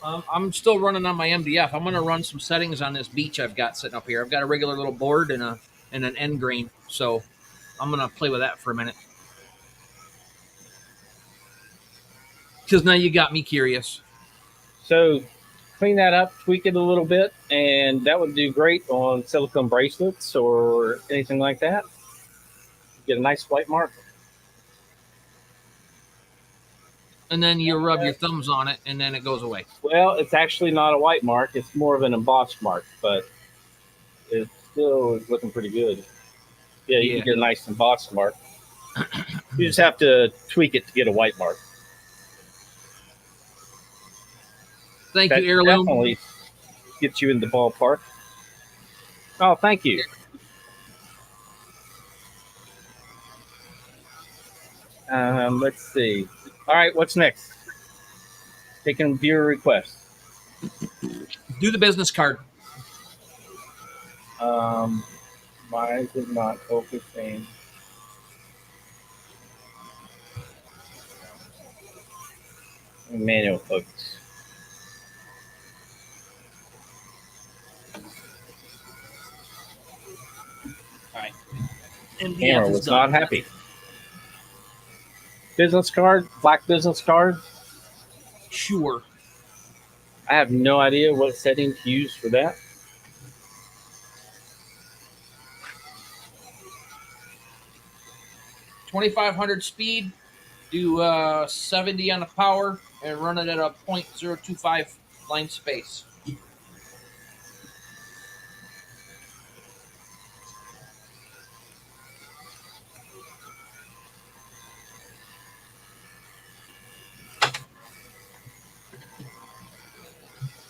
I'm still running on my MDF. I'm going to run some settings on this beach I've got sitting up here. I've got a regular little board and an end grain, so I'm going to play with that for a minute. Because now you got me curious. So clean that up, tweak it a little bit, and that would do great on silicone bracelets or anything like that. Get a nice white mark. And then you rub your thumbs on it, and then it goes away. Well, it's actually not a white mark. It's more of an embossed mark, but it still is looking pretty good. Yeah, you can get a nice embossed mark. You just have to tweak it to get a white mark. Thank That you, Heirloom. definitely gets you in the ballpark. Oh, thank you. Let's see. All right, what's next? Taking viewer requests. Do the business card. Mine is not focusing. Manual focus. All right. MDF Camera is was done. not happy. Business card, black business card. Sure. I have no idea what setting to use for that. $2,500 speed. Do 70 on the power and run it at a 0.025 line space.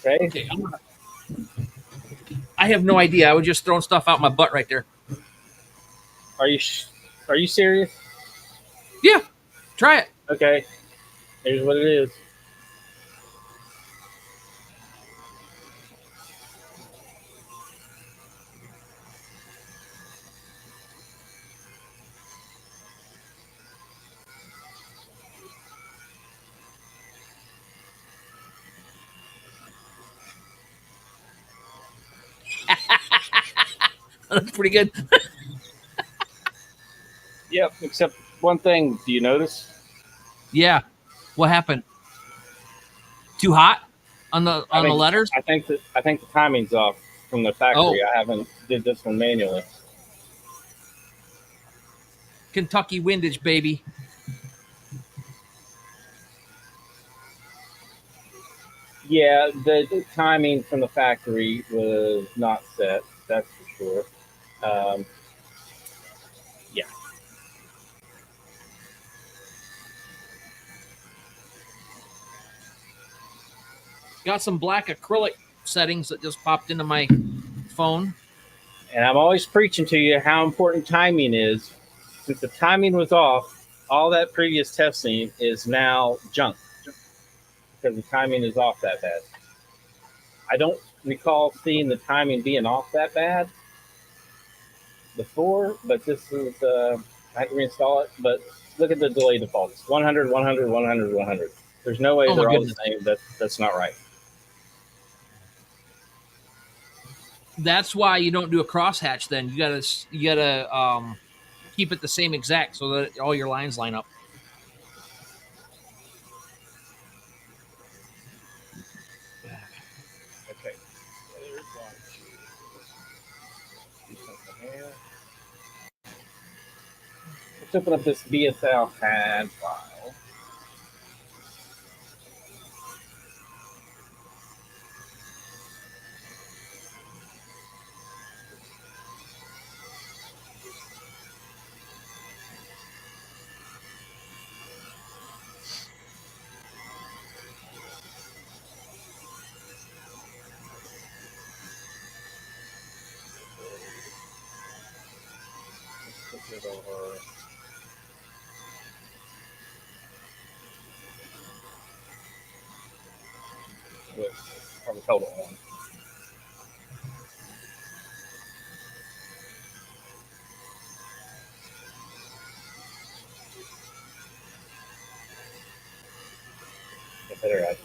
Okay. Okay. I have no idea. I was just throwing stuff out my butt right there. Are you serious? Yeah. Try it. Okay. Here's what it is. That's pretty good. Yep. Except one thing. Do you notice? Yeah. What happened? Too hot on the letters? I think the timing's off from the factory. I haven't did this one manually. Kentucky windage, baby. Yeah, the timing from the factory was not set. That's for sure. Yeah. Got some black acrylic settings that just popped into my phone. And I'm always preaching to you how important timing is. Since the timing was off, all that previous testing is now junk because the timing is off that bad. I don't recall seeing the timing being off that bad. before, but this is, I had to reinstall it. But look at the delay defaults 100, 100, 100, 100. There's no way Oh my they're all the goodness. same. That's not right. That's why you don't do a crosshatch. Then you gotta keep it the same exact so that all your lines line up. Okay. Do something here. Let's open up this BSL CAD file. Let's flip it over. With probably total one. A better idea.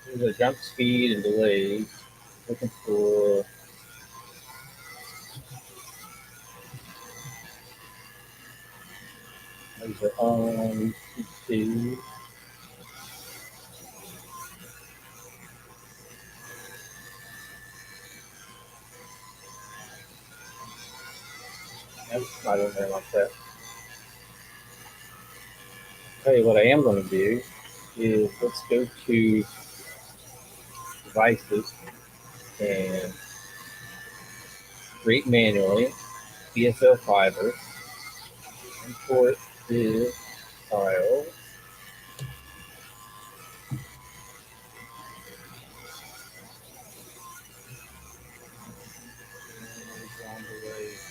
Here's a jump speed and delay. Looking for these are on two. That's not in there like that. Tell you what I am going to do is let's go to devices and create manually BSL fiber. Import this file.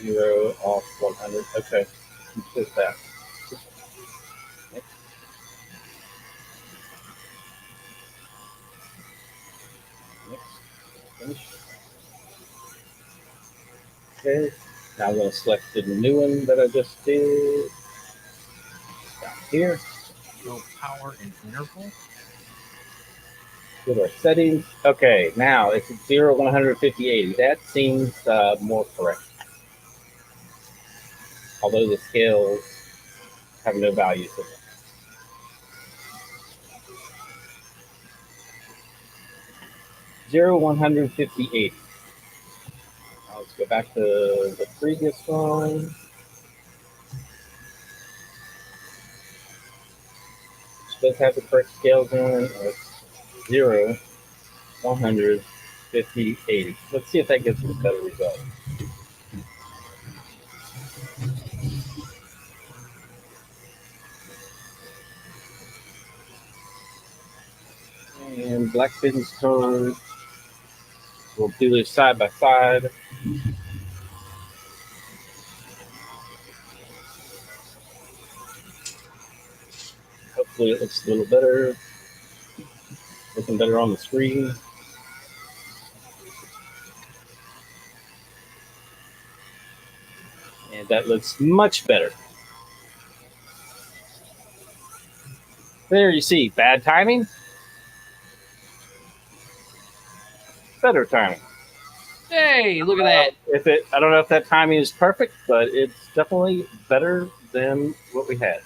Zero off 100. Okay, just that. Next. Finish. Okay. Now I'm going to select the new one that I just did. Down here. Show power and interval. Go to our settings. Okay, now it's at 0, 150, 80. That seems more correct. Although the scales have no values in them. 0, 150, 80. Now let's go back to the previous one. Let's have the correct scales in. It's 0, 150, 80. Let's see if that gives us a better result. And black business card. We'll do this side by side. Hopefully it looks a little better. Looking better on the screen. And that looks much better. There you see, bad timing, better timing. Hey, look at that. I don't know if that timing is perfect, but it's definitely better than what we had.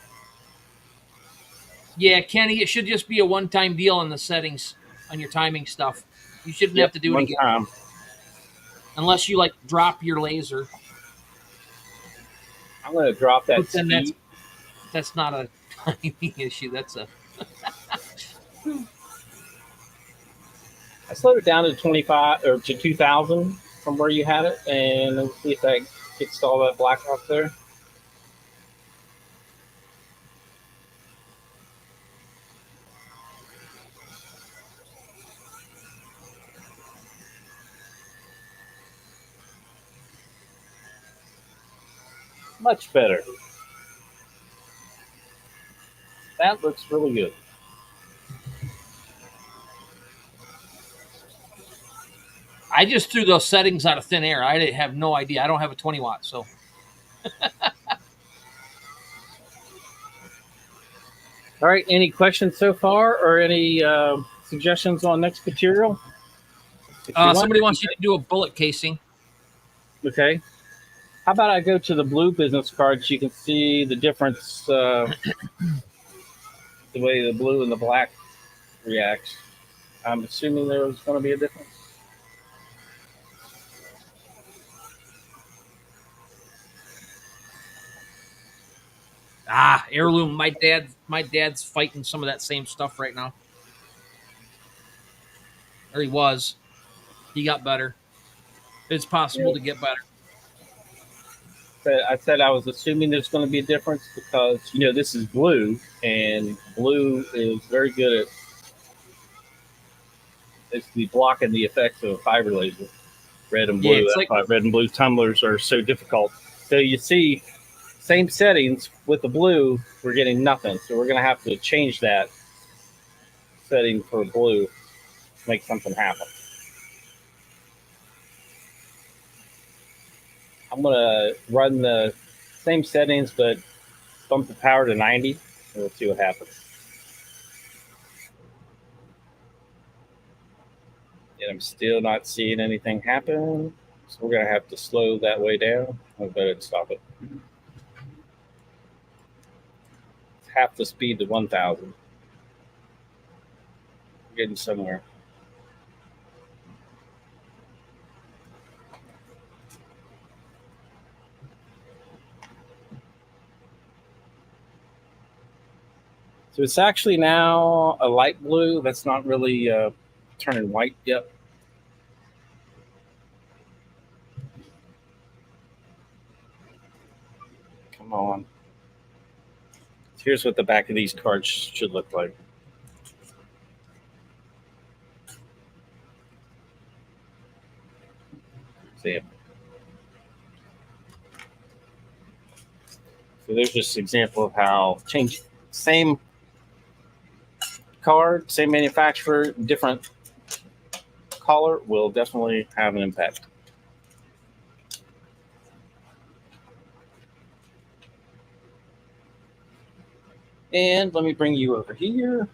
Yeah, Kenny, it should just be a one-time deal in the settings on your timing stuff. You shouldn't have to do it one again. time. Unless you like drop your laser. I'm going to drop that But then speed. that's not a timing issue. That's a I slowed it down to 25 or to 2000 from where you had it, and let's see if that gets all that black off there. Much better. That looks really good. I just threw those settings out of thin air. I have no idea. I don't have a 20 watt, so. All right. Any questions so far, or any suggestions on next material? Somebody wants you to do a bullet casing. Okay. How about I go to the blue business cards? You can see the difference, the way the blue and the black reacts. I'm assuming there was going to be a difference. Heirloom. My dad's fighting some of that same stuff right now. Or he was. He got better. It's possible to get better. I said I was assuming there's going to be a difference because, this is blue, and blue is very good at blocking the effects of a fiber laser. Red and blue. Yeah, That's why red and blue tumblers are so difficult. So you see, same settings with the blue, we're getting nothing. So we're going to have to change that setting for blue to make something happen. I'm going to run the same settings, but bump the power to 90, and we'll see what happens. And I'm still not seeing anything happen, so we're going to have to slow that way down. I'll go ahead and stop it. It's half the speed to 1,000. We're getting somewhere. So it's actually now a light blue. That's not really turning white yet. Come on. Here's what the back of these cards should look like. See. So there's just an example of how change same card, same manufacturer, different color will definitely have an impact. And let me bring you over here.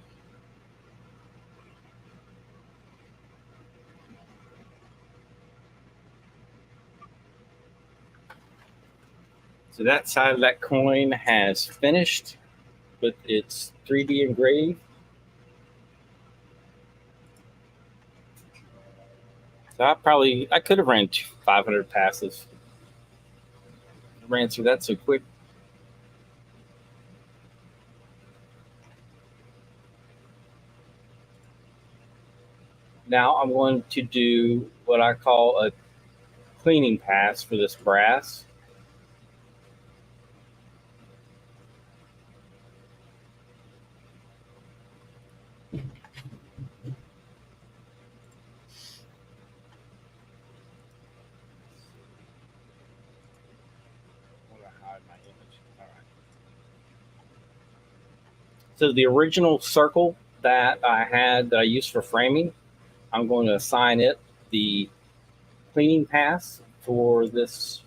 So that side of that coin has finished with its 3D engraved. So I could have ran 500 passes. I ran through that so quick. Now I'm going to do what I call a cleaning pass for this brass. So the original circle that I used for framing, I'm going to assign it the cleaning pass for this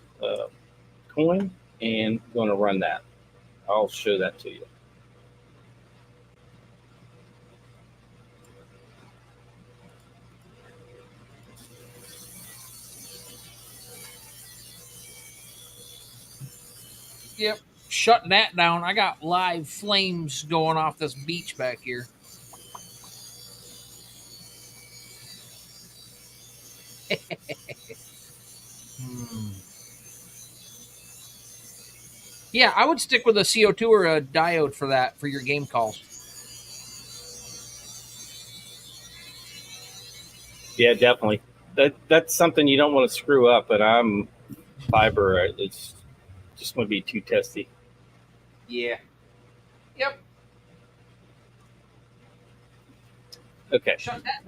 coin, and I'm going to run that. I'll show that to you. Yep. Shutting that down. I got live flames going off this beach back here. Yeah, I would stick with a CO2 or a diode for that, for your game calls. Yeah, definitely. That's something you don't want to screw up, but I'm fiber. It's just going to be too testy. Yeah. Yep. Okay.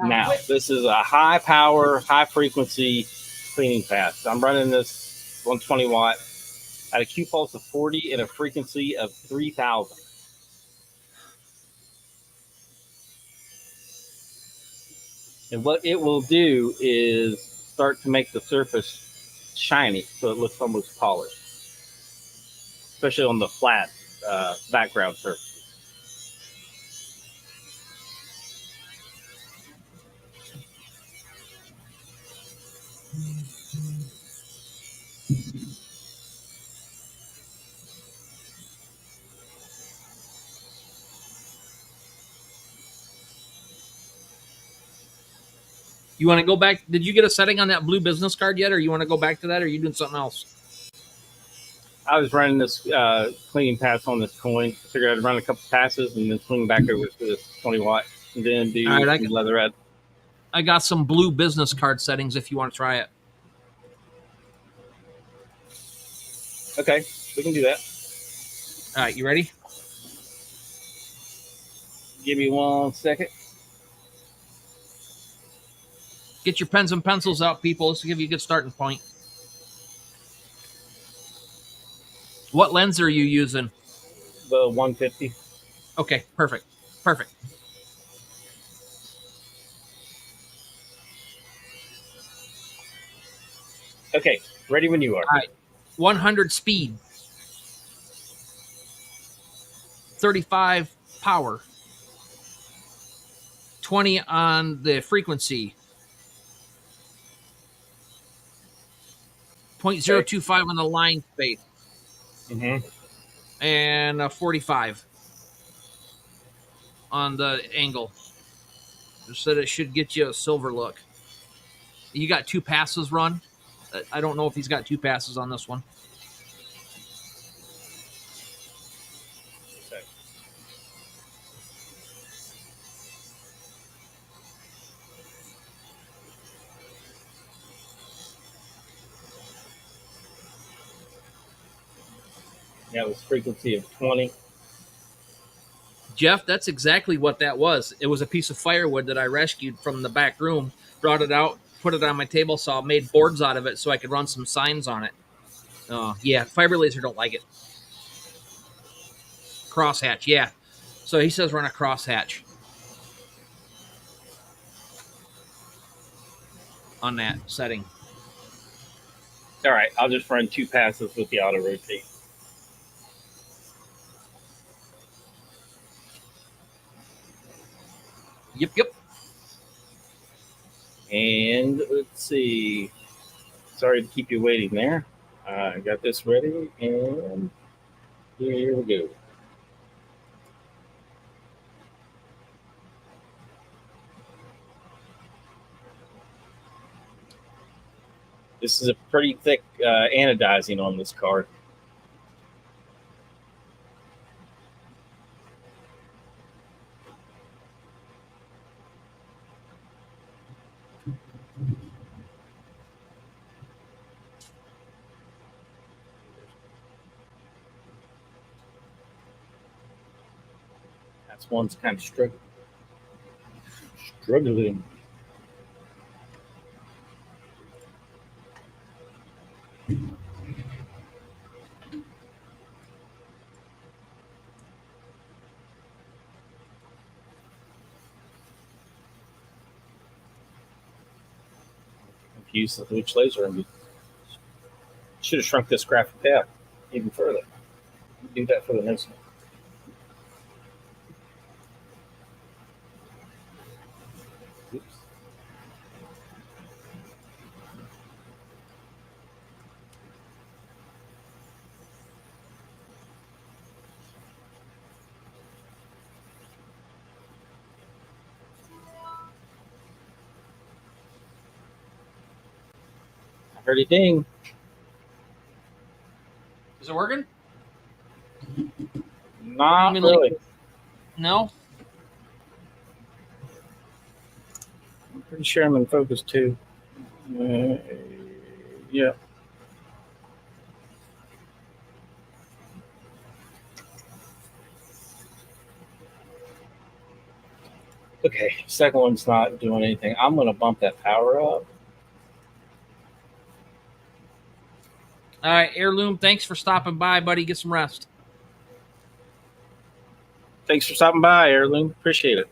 Now, this is a high power, high frequency cleaning pass. I'm running this 120 watt at a Q pulse of 40 and a frequency of 3,000. And what it will do is start to make the surface shiny, so it looks almost polished, especially on the flat background surface. You want to go back? Did you get a setting on that blue business card yet, or you want to go back to that, or are you doing something else? I was running this cleaning pass on this coin. I figured I'd run a couple passes and then swing back over to this 20 watt and then do All right, leatherette. I got some blue business card settings if you want to try it. Okay, we can do that. All right, you ready? Give me 1 second. Get your pens and pencils out, people. This will give you a good starting point. What lens are you using? The 150. Okay, perfect. Perfect. Okay, ready when you are. All right. 100 speed. 35 power. 20 on the frequency. 0.025 on the line space. Mm-hmm. And 45 on the angle. Just said it should get you a silver look. You got 2 passes run. I don't know if he's got 2 passes on this one. Okay. Yeah, it was frequency of 20. Jeff, that's exactly what that was. It was a piece of firewood that I rescued from the back room, brought it out, put it on my table saw, made boards out of it so I could run some signs on it. Yeah, fiber laser don't like it. Crosshatch, yeah. So he says run a crosshatch on that setting. All right, I'll just run 2 passes with the auto rotate. Yep. And let's see. Sorry to keep you waiting there. I got this ready, and here we go. This is a pretty thick anodizing on this card. That's one's kind of struggling. Confused with which laser I'm using. Should have shrunk this graphic tab even further. Do that for the next one. Oops. I heard a ding. Is it working? Not I mean, really. No? I'm pretty sure I'm in focus too. Yeah. Okay, second one's not doing anything. I'm going to bump that power up. All right, Heirloom, thanks for stopping by, buddy. Get some rest. Thanks for stopping by, Heirloom. Appreciate it.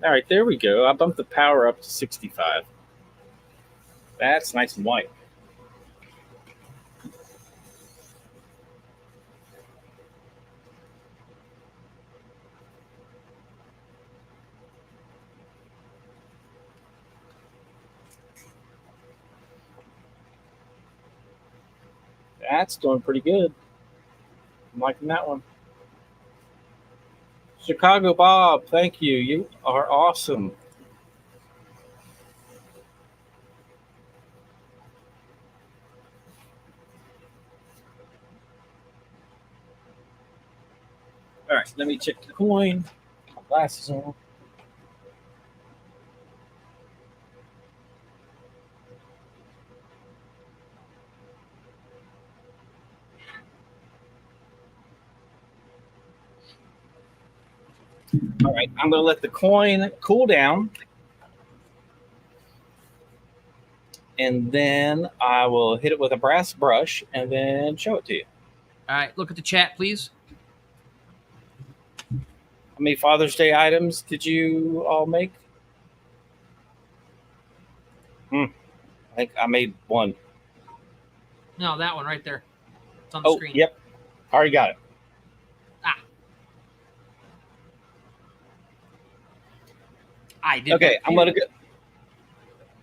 All right, there we go. I bumped the power up to 65. That's nice and white. That's doing pretty good. I'm liking that one. Chicago Bob, thank you. You are awesome. All right, let me check the coin. My glasses on. All right, I'm going to let the coin cool down. And then I will hit it with a brass brush and then show it to you. All right, look at the chat, please. How many Father's Day items did you all make? I think I made one. No, that one right there. It's on the Oh, screen. yep. Already got it. I did. Okay, that I'm going to go.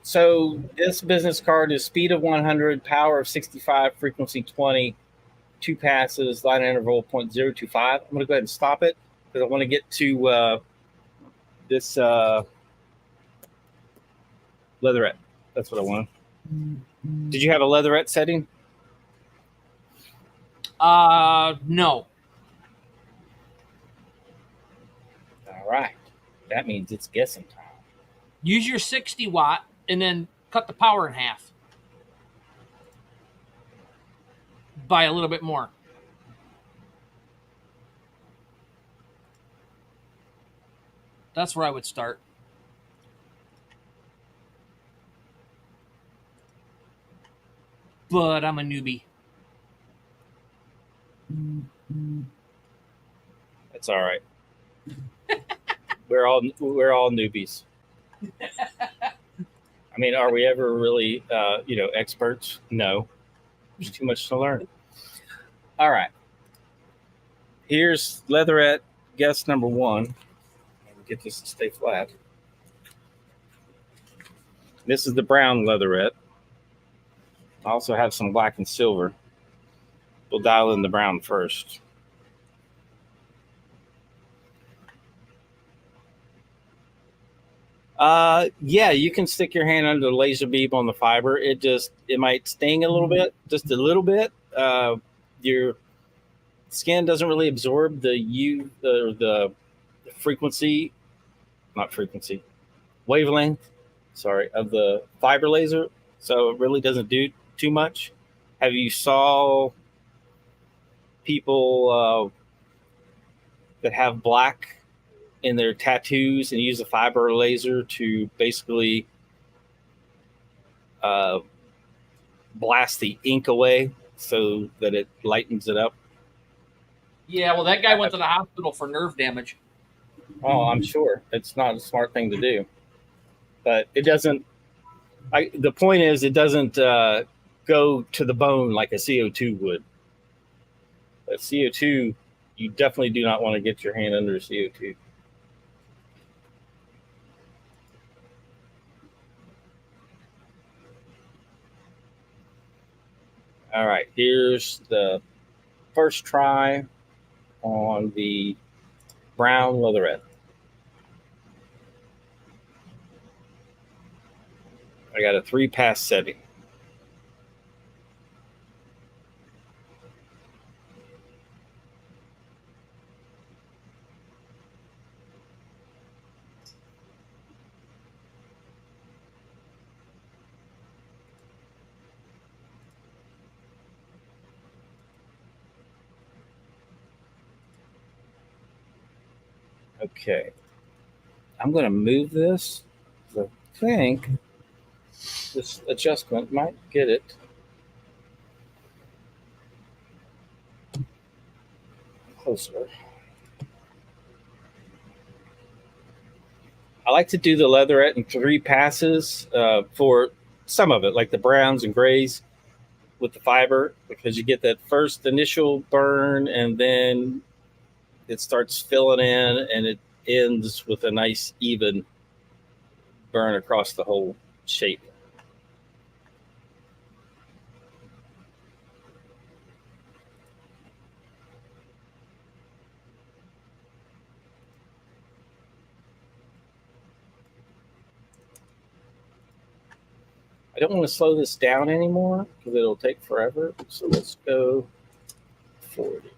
So this business card is speed of 100, power of 65, frequency 20, 2 passes, line interval 0.025. I'm going to go ahead and stop it because I want to get to this leatherette. That's what I want. Did you have a leatherette setting? No. All right. That means it's guessing time. Use your 60 watt and then cut the power in half by a little bit more. That's where I would start. But I'm a newbie. That's all right. We're all newbies. I mean, are we ever really experts? No. There's too much to learn. All right. Here's leatherette guess number 1. Get this to stay flat. This is the brown leatherette. I also have some black and silver. We'll dial in the brown first. Yeah, you can stick your hand under the laser beam on the fiber. It might sting a little bit, just a little bit. Your skin doesn't really absorb the frequency, not frequency, wavelength, of the fiber laser. So it really doesn't do too much. Have you saw people that have black in their tattoos and use a fiber laser to basically blast the ink away so that it lightens it up? Yeah, well, that guy went to the hospital for nerve damage. Oh, I'm sure. It's not a smart thing to do. But it doesn't... the point is, it doesn't go to the bone like a CO2 would. But CO2, you definitely do not want to get your hand under CO2. All right, here's the first try on the brown leatherette. I got a 3-pass setting. Okay. I'm going to move this. I think this adjustment might get it. Closer. I like to do the leatherette in 3 passes for some of it, like the browns and grays with the fiber, because you get that first initial burn and then it starts filling in and it ends with a nice even burn across the whole shape. I don't want to slow this down anymore because it'll take forever. So let's go 40.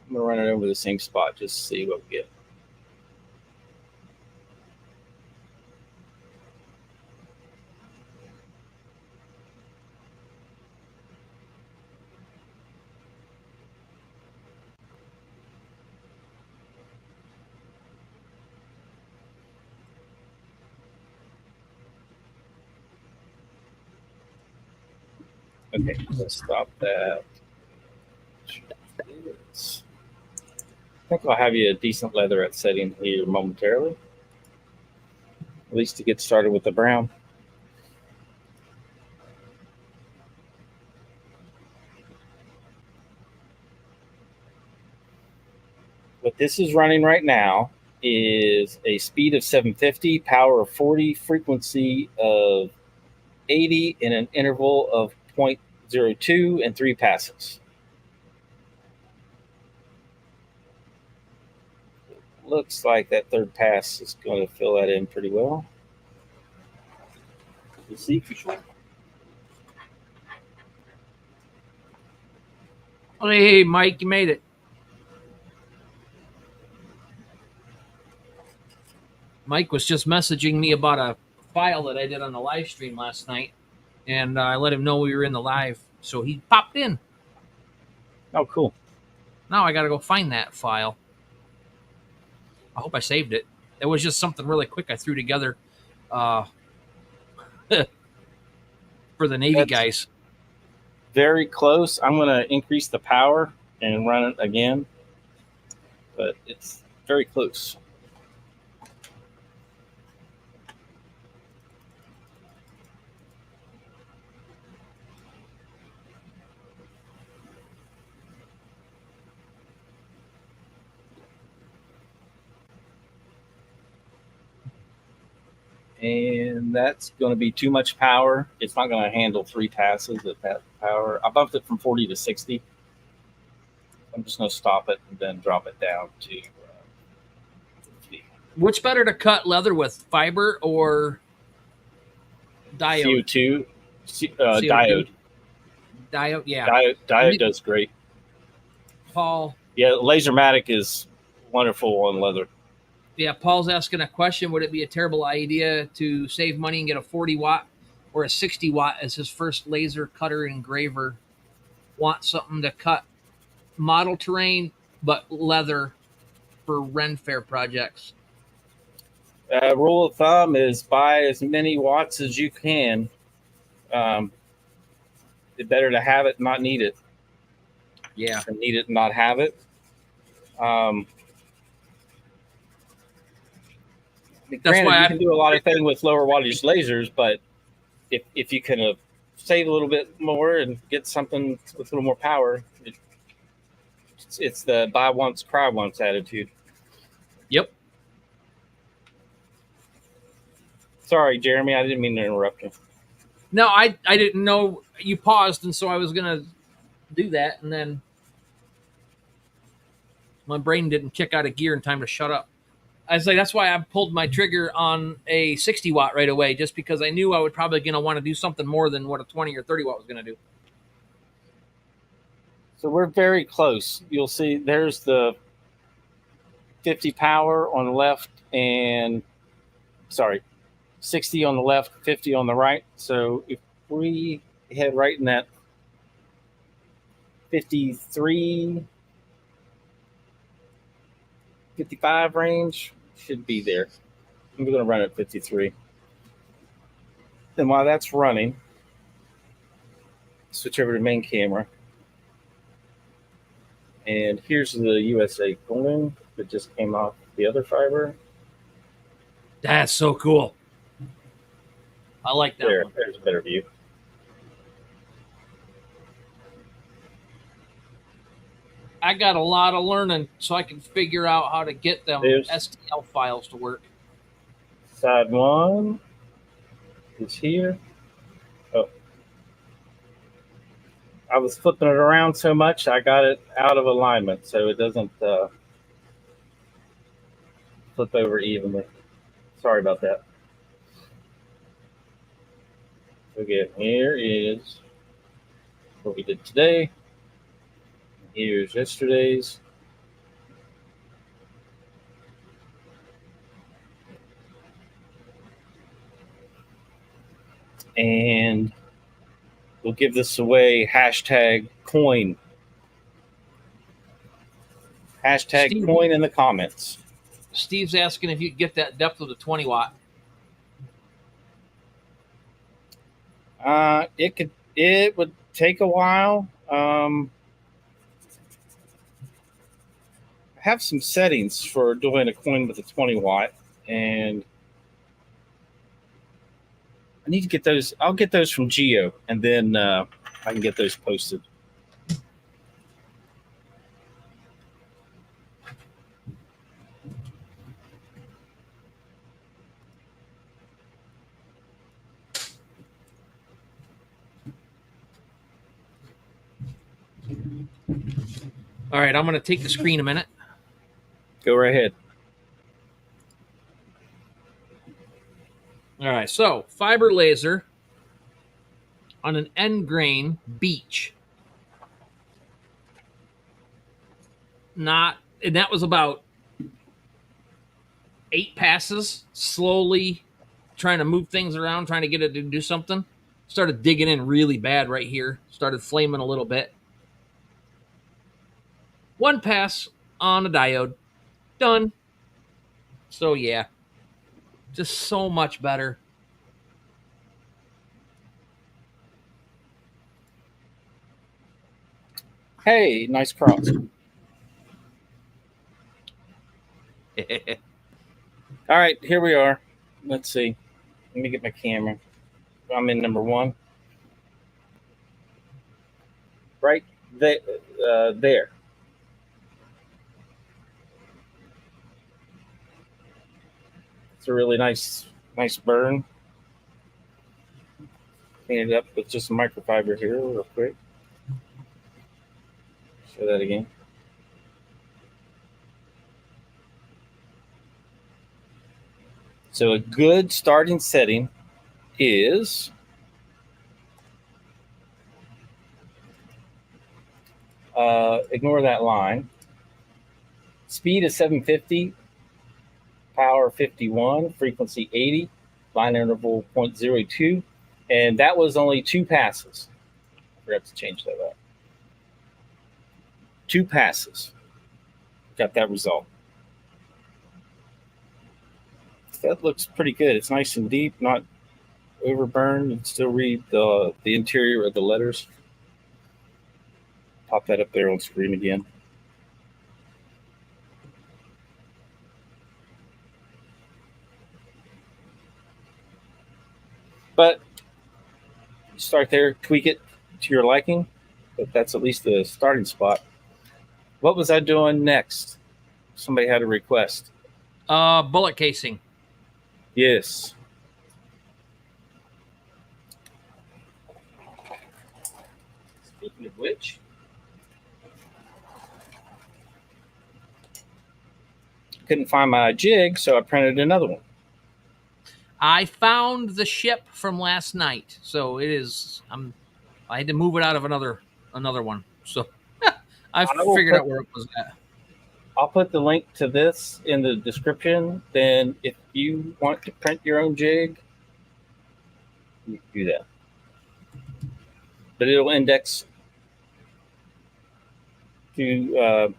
I'm going to run it over the same spot just to see what we get. Okay, let's stop that. I think I'll have you a decent leatherette setting here momentarily, at least to get started with the brown. What this is running right now is a speed of 750, power of 40, frequency of 80, in an interval of 0.02 and 3 passes. Looks like that third pass is going to fill that in pretty well. We'll see for sure. Hey, Mike, you made it. Mike was just messaging me about a file that I did on the live stream last night, and I let him know we were in the live, so he popped in. Oh, cool. Now I got to go find that file. I hope I saved it. It was just something really quick I threw together for the Navy guys. Very close. I'm going to increase the power and run it again, but it's very close. And that's going to be too much power. It's not going to handle 3 passes at that power. I bumped it from 40 to 60. I'm just going to stop it and then drop it down to 50. What's better to cut leather with, fiber or diode? CO2, CO2. diode. Diode, yeah. Diode does great. Paul. Yeah, Lasermatic is wonderful on leather. Yeah, Paul's asking a question. Would it be a terrible idea to save money and get a 40 watt or a 60 watt as his first laser cutter engraver? Want something to cut model terrain, but leather for Ren Fair projects? Rule of thumb is buy as many watts as you can. It's better to have it, not need it. Yeah. Than need it and not have it. Granted, you can do a lot of things with lower wattage lasers, but if you can save a little bit more and get something with a little more power, it's the buy once, cry once attitude. Yep. Sorry, Jeremy, I didn't mean to interrupt you. No, I didn't know you paused, and so I was going to do that, and then my brain didn't kick out of gear in time to shut up. I was like, that's why I pulled my trigger on a 60 watt right away, just because I knew I would probably going to want to do something more than what a 20 or 30 watt was going to do. So we're very close. You'll see there's the 50 power on the left and 60 on the left, 50 on the right. So if we head right in that 53, 55 range, should be there. I'm going to run at 53. Then while that's running, switch over to main camera. And here's the USA coin that just came off the other fiber. That's so cool. I like that one. There's a better view. I got a lot of learning so I can figure out how to get them STL files to work. Side one is here. Oh. I was flipping it around so much, I got it out of alignment so it doesn't flip over evenly. Sorry about that. Okay, here is what we did today. Here's yesterday's. And we'll give this away. Hashtag coin. Hashtag Steve, coin in the comments. Steve's asking if you could get that depth of the 20 watt. It would take a while. I have some settings for doing a coin with a 20 watt, and I need to get those. I'll get those from Geo, and then I can get those posted. All right, I'm going to take the screen a minute. Go right ahead. All right, so fiber laser on an end grain beach. And that was about 8 passes, slowly trying to move things around, trying to get it to do something. Started digging in really bad right here. Started flaming a little bit. 1 pass on a diode. Done. So, yeah. Just so much better. Hey, nice cross. All right, here we are. Let's see. Let me get my camera. I'm in number 1. Right there. It's a really nice burn. Clean it up with just some microfiber here real quick. Show that again. So a good starting setting is ignore that line. Speed is 750, power 51, frequency 80, line interval 0.02, and that was only 2 passes. I forgot to change that up. 2 passes. Got that result. That looks pretty good. It's nice and deep, not overburned. You can still read the interior of the letters. Pop that up there on screen again. But start there, tweak it to your liking, but that's at least the starting spot. What was I doing next? Somebody had a request. Bullet casing. Yes. Speaking of which, couldn't find my jig, so I printed another one. I found the ship from last night, so it is. I had to move it out of another one, so I figured out where it was at. I'll put the link to this in the description. Then, if you want to print your own jig, you can do that. But it'll index to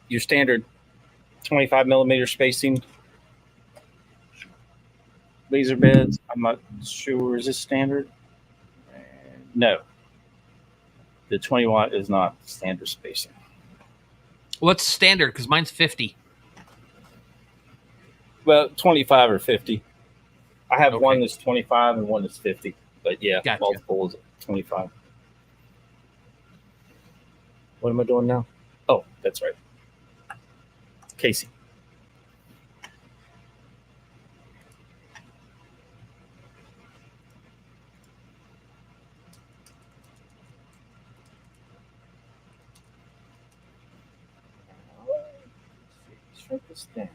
your standard 25 millimeter spacing laser beds. I'm not sure. Is this standard? No. The 20 watt is not standard spacing. What's standard? Because mine's 50. Well, 25 or 50. I have Okay. one that's 25 and one that's 50. But yeah, Gotcha. multiple is 25. What am I doing now? Oh, that's right. Casey. Shrink this down.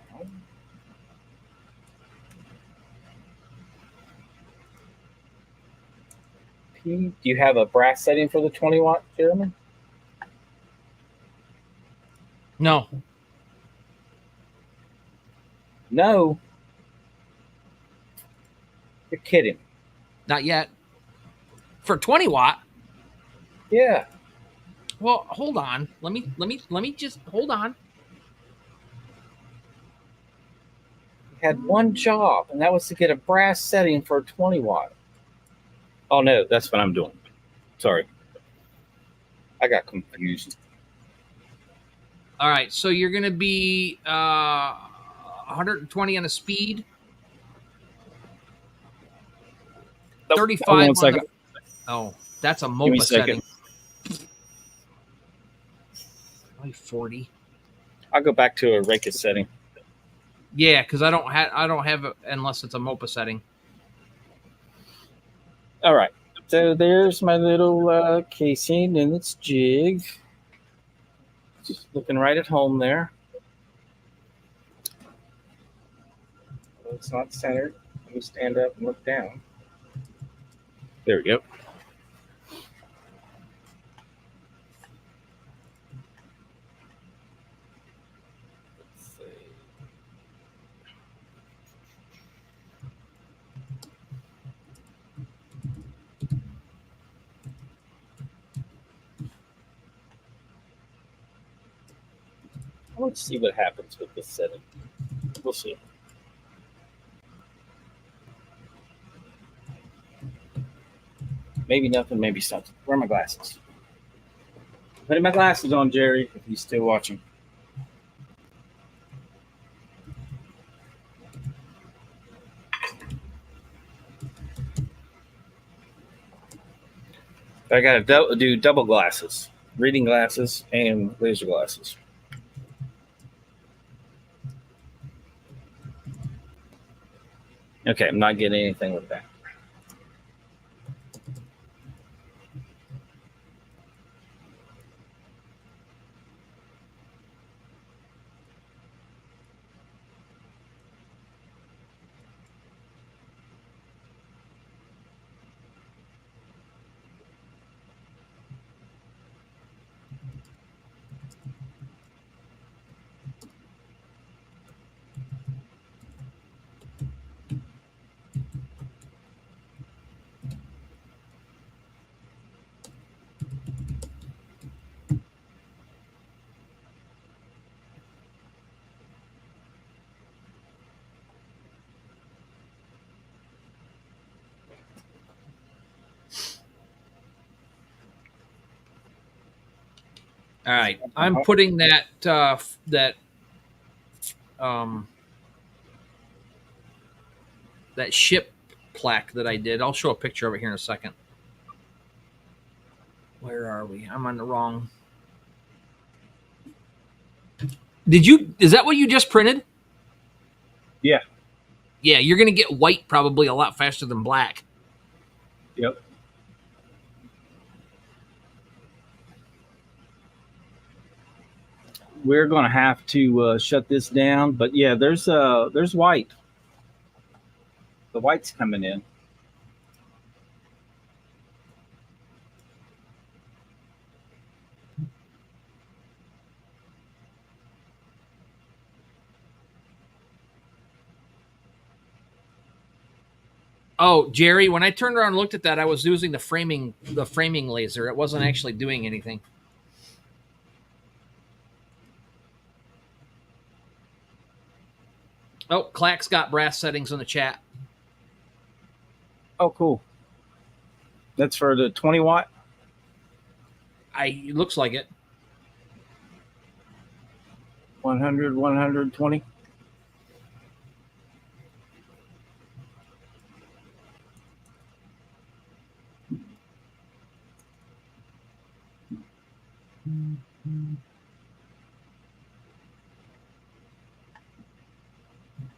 Do you have a brass setting for the 20 watt, Jeremy? No. No. You're kidding. Not yet. For 20 watt. Yeah. Well, hold on. Let me just hold on. You had one job, and that was to get a brass setting for a 20 watt. Oh no, that's what I'm doing. Sorry. I got confused. All right, so you're gonna be 120 on a speed, Nope. 35 Hold on a on second. oh, that's a Give me MOPA a second. setting. Probably 40. I'll go back to a Reka setting. Yeah, because I don't have it unless it's a MOPA setting. All right. So there's my little casing and its jig. Just looking right at home there. Well, it's not centered. Let me stand up and look down. There we go. Let's see. Let's see what happens with this setting. We'll see. Maybe nothing, maybe something. Where are my glasses? Putting my glasses on, Jerry, if he's still watching. I got to do double glasses, reading glasses and laser glasses. Okay, I'm not getting anything with that. All right, I'm putting that that ship plaque that I did. I'll show a picture of it here in a second. Where are we? I'm on the wrong. Is that what you just printed? Yeah. Yeah, you're going to get white probably a lot faster than black. Yep. We're going to have to shut this down, but yeah, there's white. The white's coming in. Oh, Jerry, when I turned around and looked at that, I was using the framing laser. It wasn't actually doing anything. Oh, Clack's got brass settings in the chat. Oh, cool. That's for the 20 watt? It looks like it. 100, 120.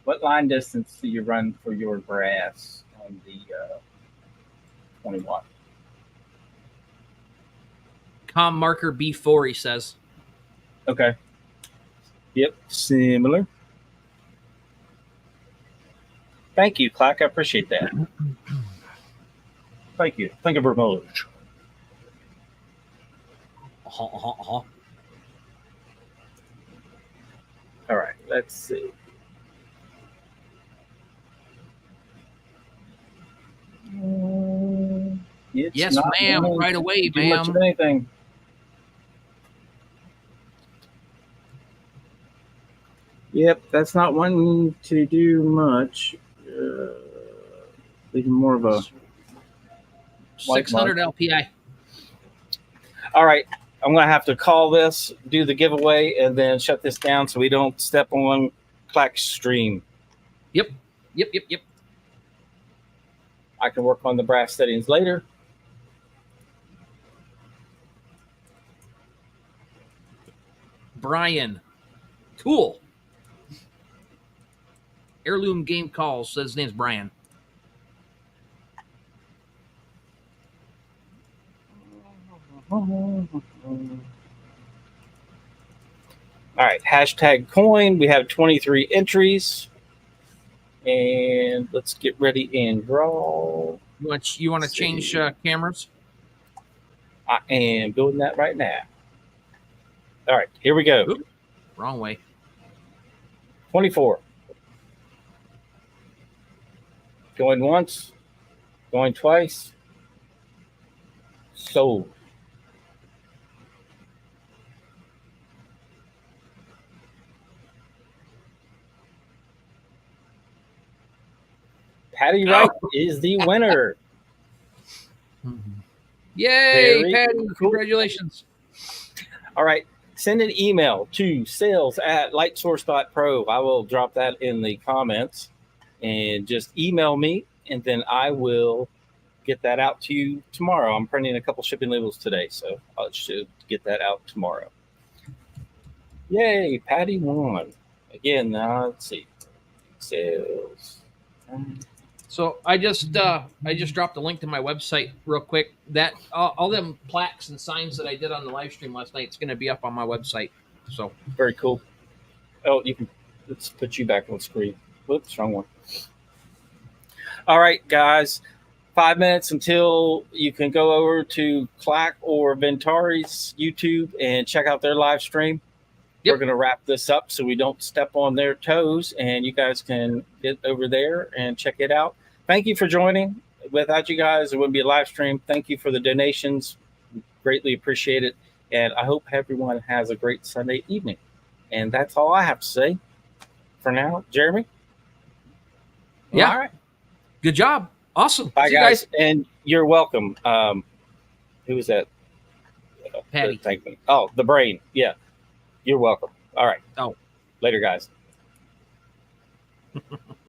What line distance do you run for your brass on the 20 watt? Com marker B4, he says. Okay. Yep, similar. Thank you, Clack. I appreciate that. Thank you. Thank you very much. All right, let's see. It's Yes, not ma'am. wanting Right to away, do much ma'am. of anything. Yep, that's not wanting to do much. Even more of a 600 LPI. All right, I'm going to have to call this, do the giveaway, and then shut this down so we don't step on Clack's stream. Yep. I can work on the brass settings later. Brian. Cool. Heirloom Game Calls says his name's Brian. All right, hashtag coin. We have 23 entries. And let's get ready and draw. You want to change cameras? I am doing that right now. All right, here we go. Oop, wrong way. 24. Going once, going twice. Sold. Patty Wright is the winner. Yay, Very Patty. cool. Congratulations. All right. Send an email to sales@lightsource.pro. I will drop that in the comments and just email me, and then I will get that out to you tomorrow. I'm printing a couple shipping labels today, so I should get that out tomorrow. Yay, Patty won. Again, let's see. Sales. So I just dropped a link to my website real quick. That all them plaques and signs that I did on the live stream last night is going to be up on my website. So Very cool. Oh, let's put you back on screen. Whoops, wrong one. All right, guys. 5 minutes until you can go over to Clack or Ventari's YouTube and check out their live stream. Yep. We're going to wrap this up so we don't step on their toes, and you guys can get over there and check it out. Thank you for joining. Without you guys, it wouldn't be a live stream. Thank you for the donations. Greatly appreciate it. And I hope everyone has a great Sunday evening. And that's all I have to say for now. Jeremy? Yeah. All right. Good job. Awesome. Bye, See you guys. And you're welcome. Who was that? Patty. Oh, the brain. Yeah. You're welcome. All right. Oh. Later, guys.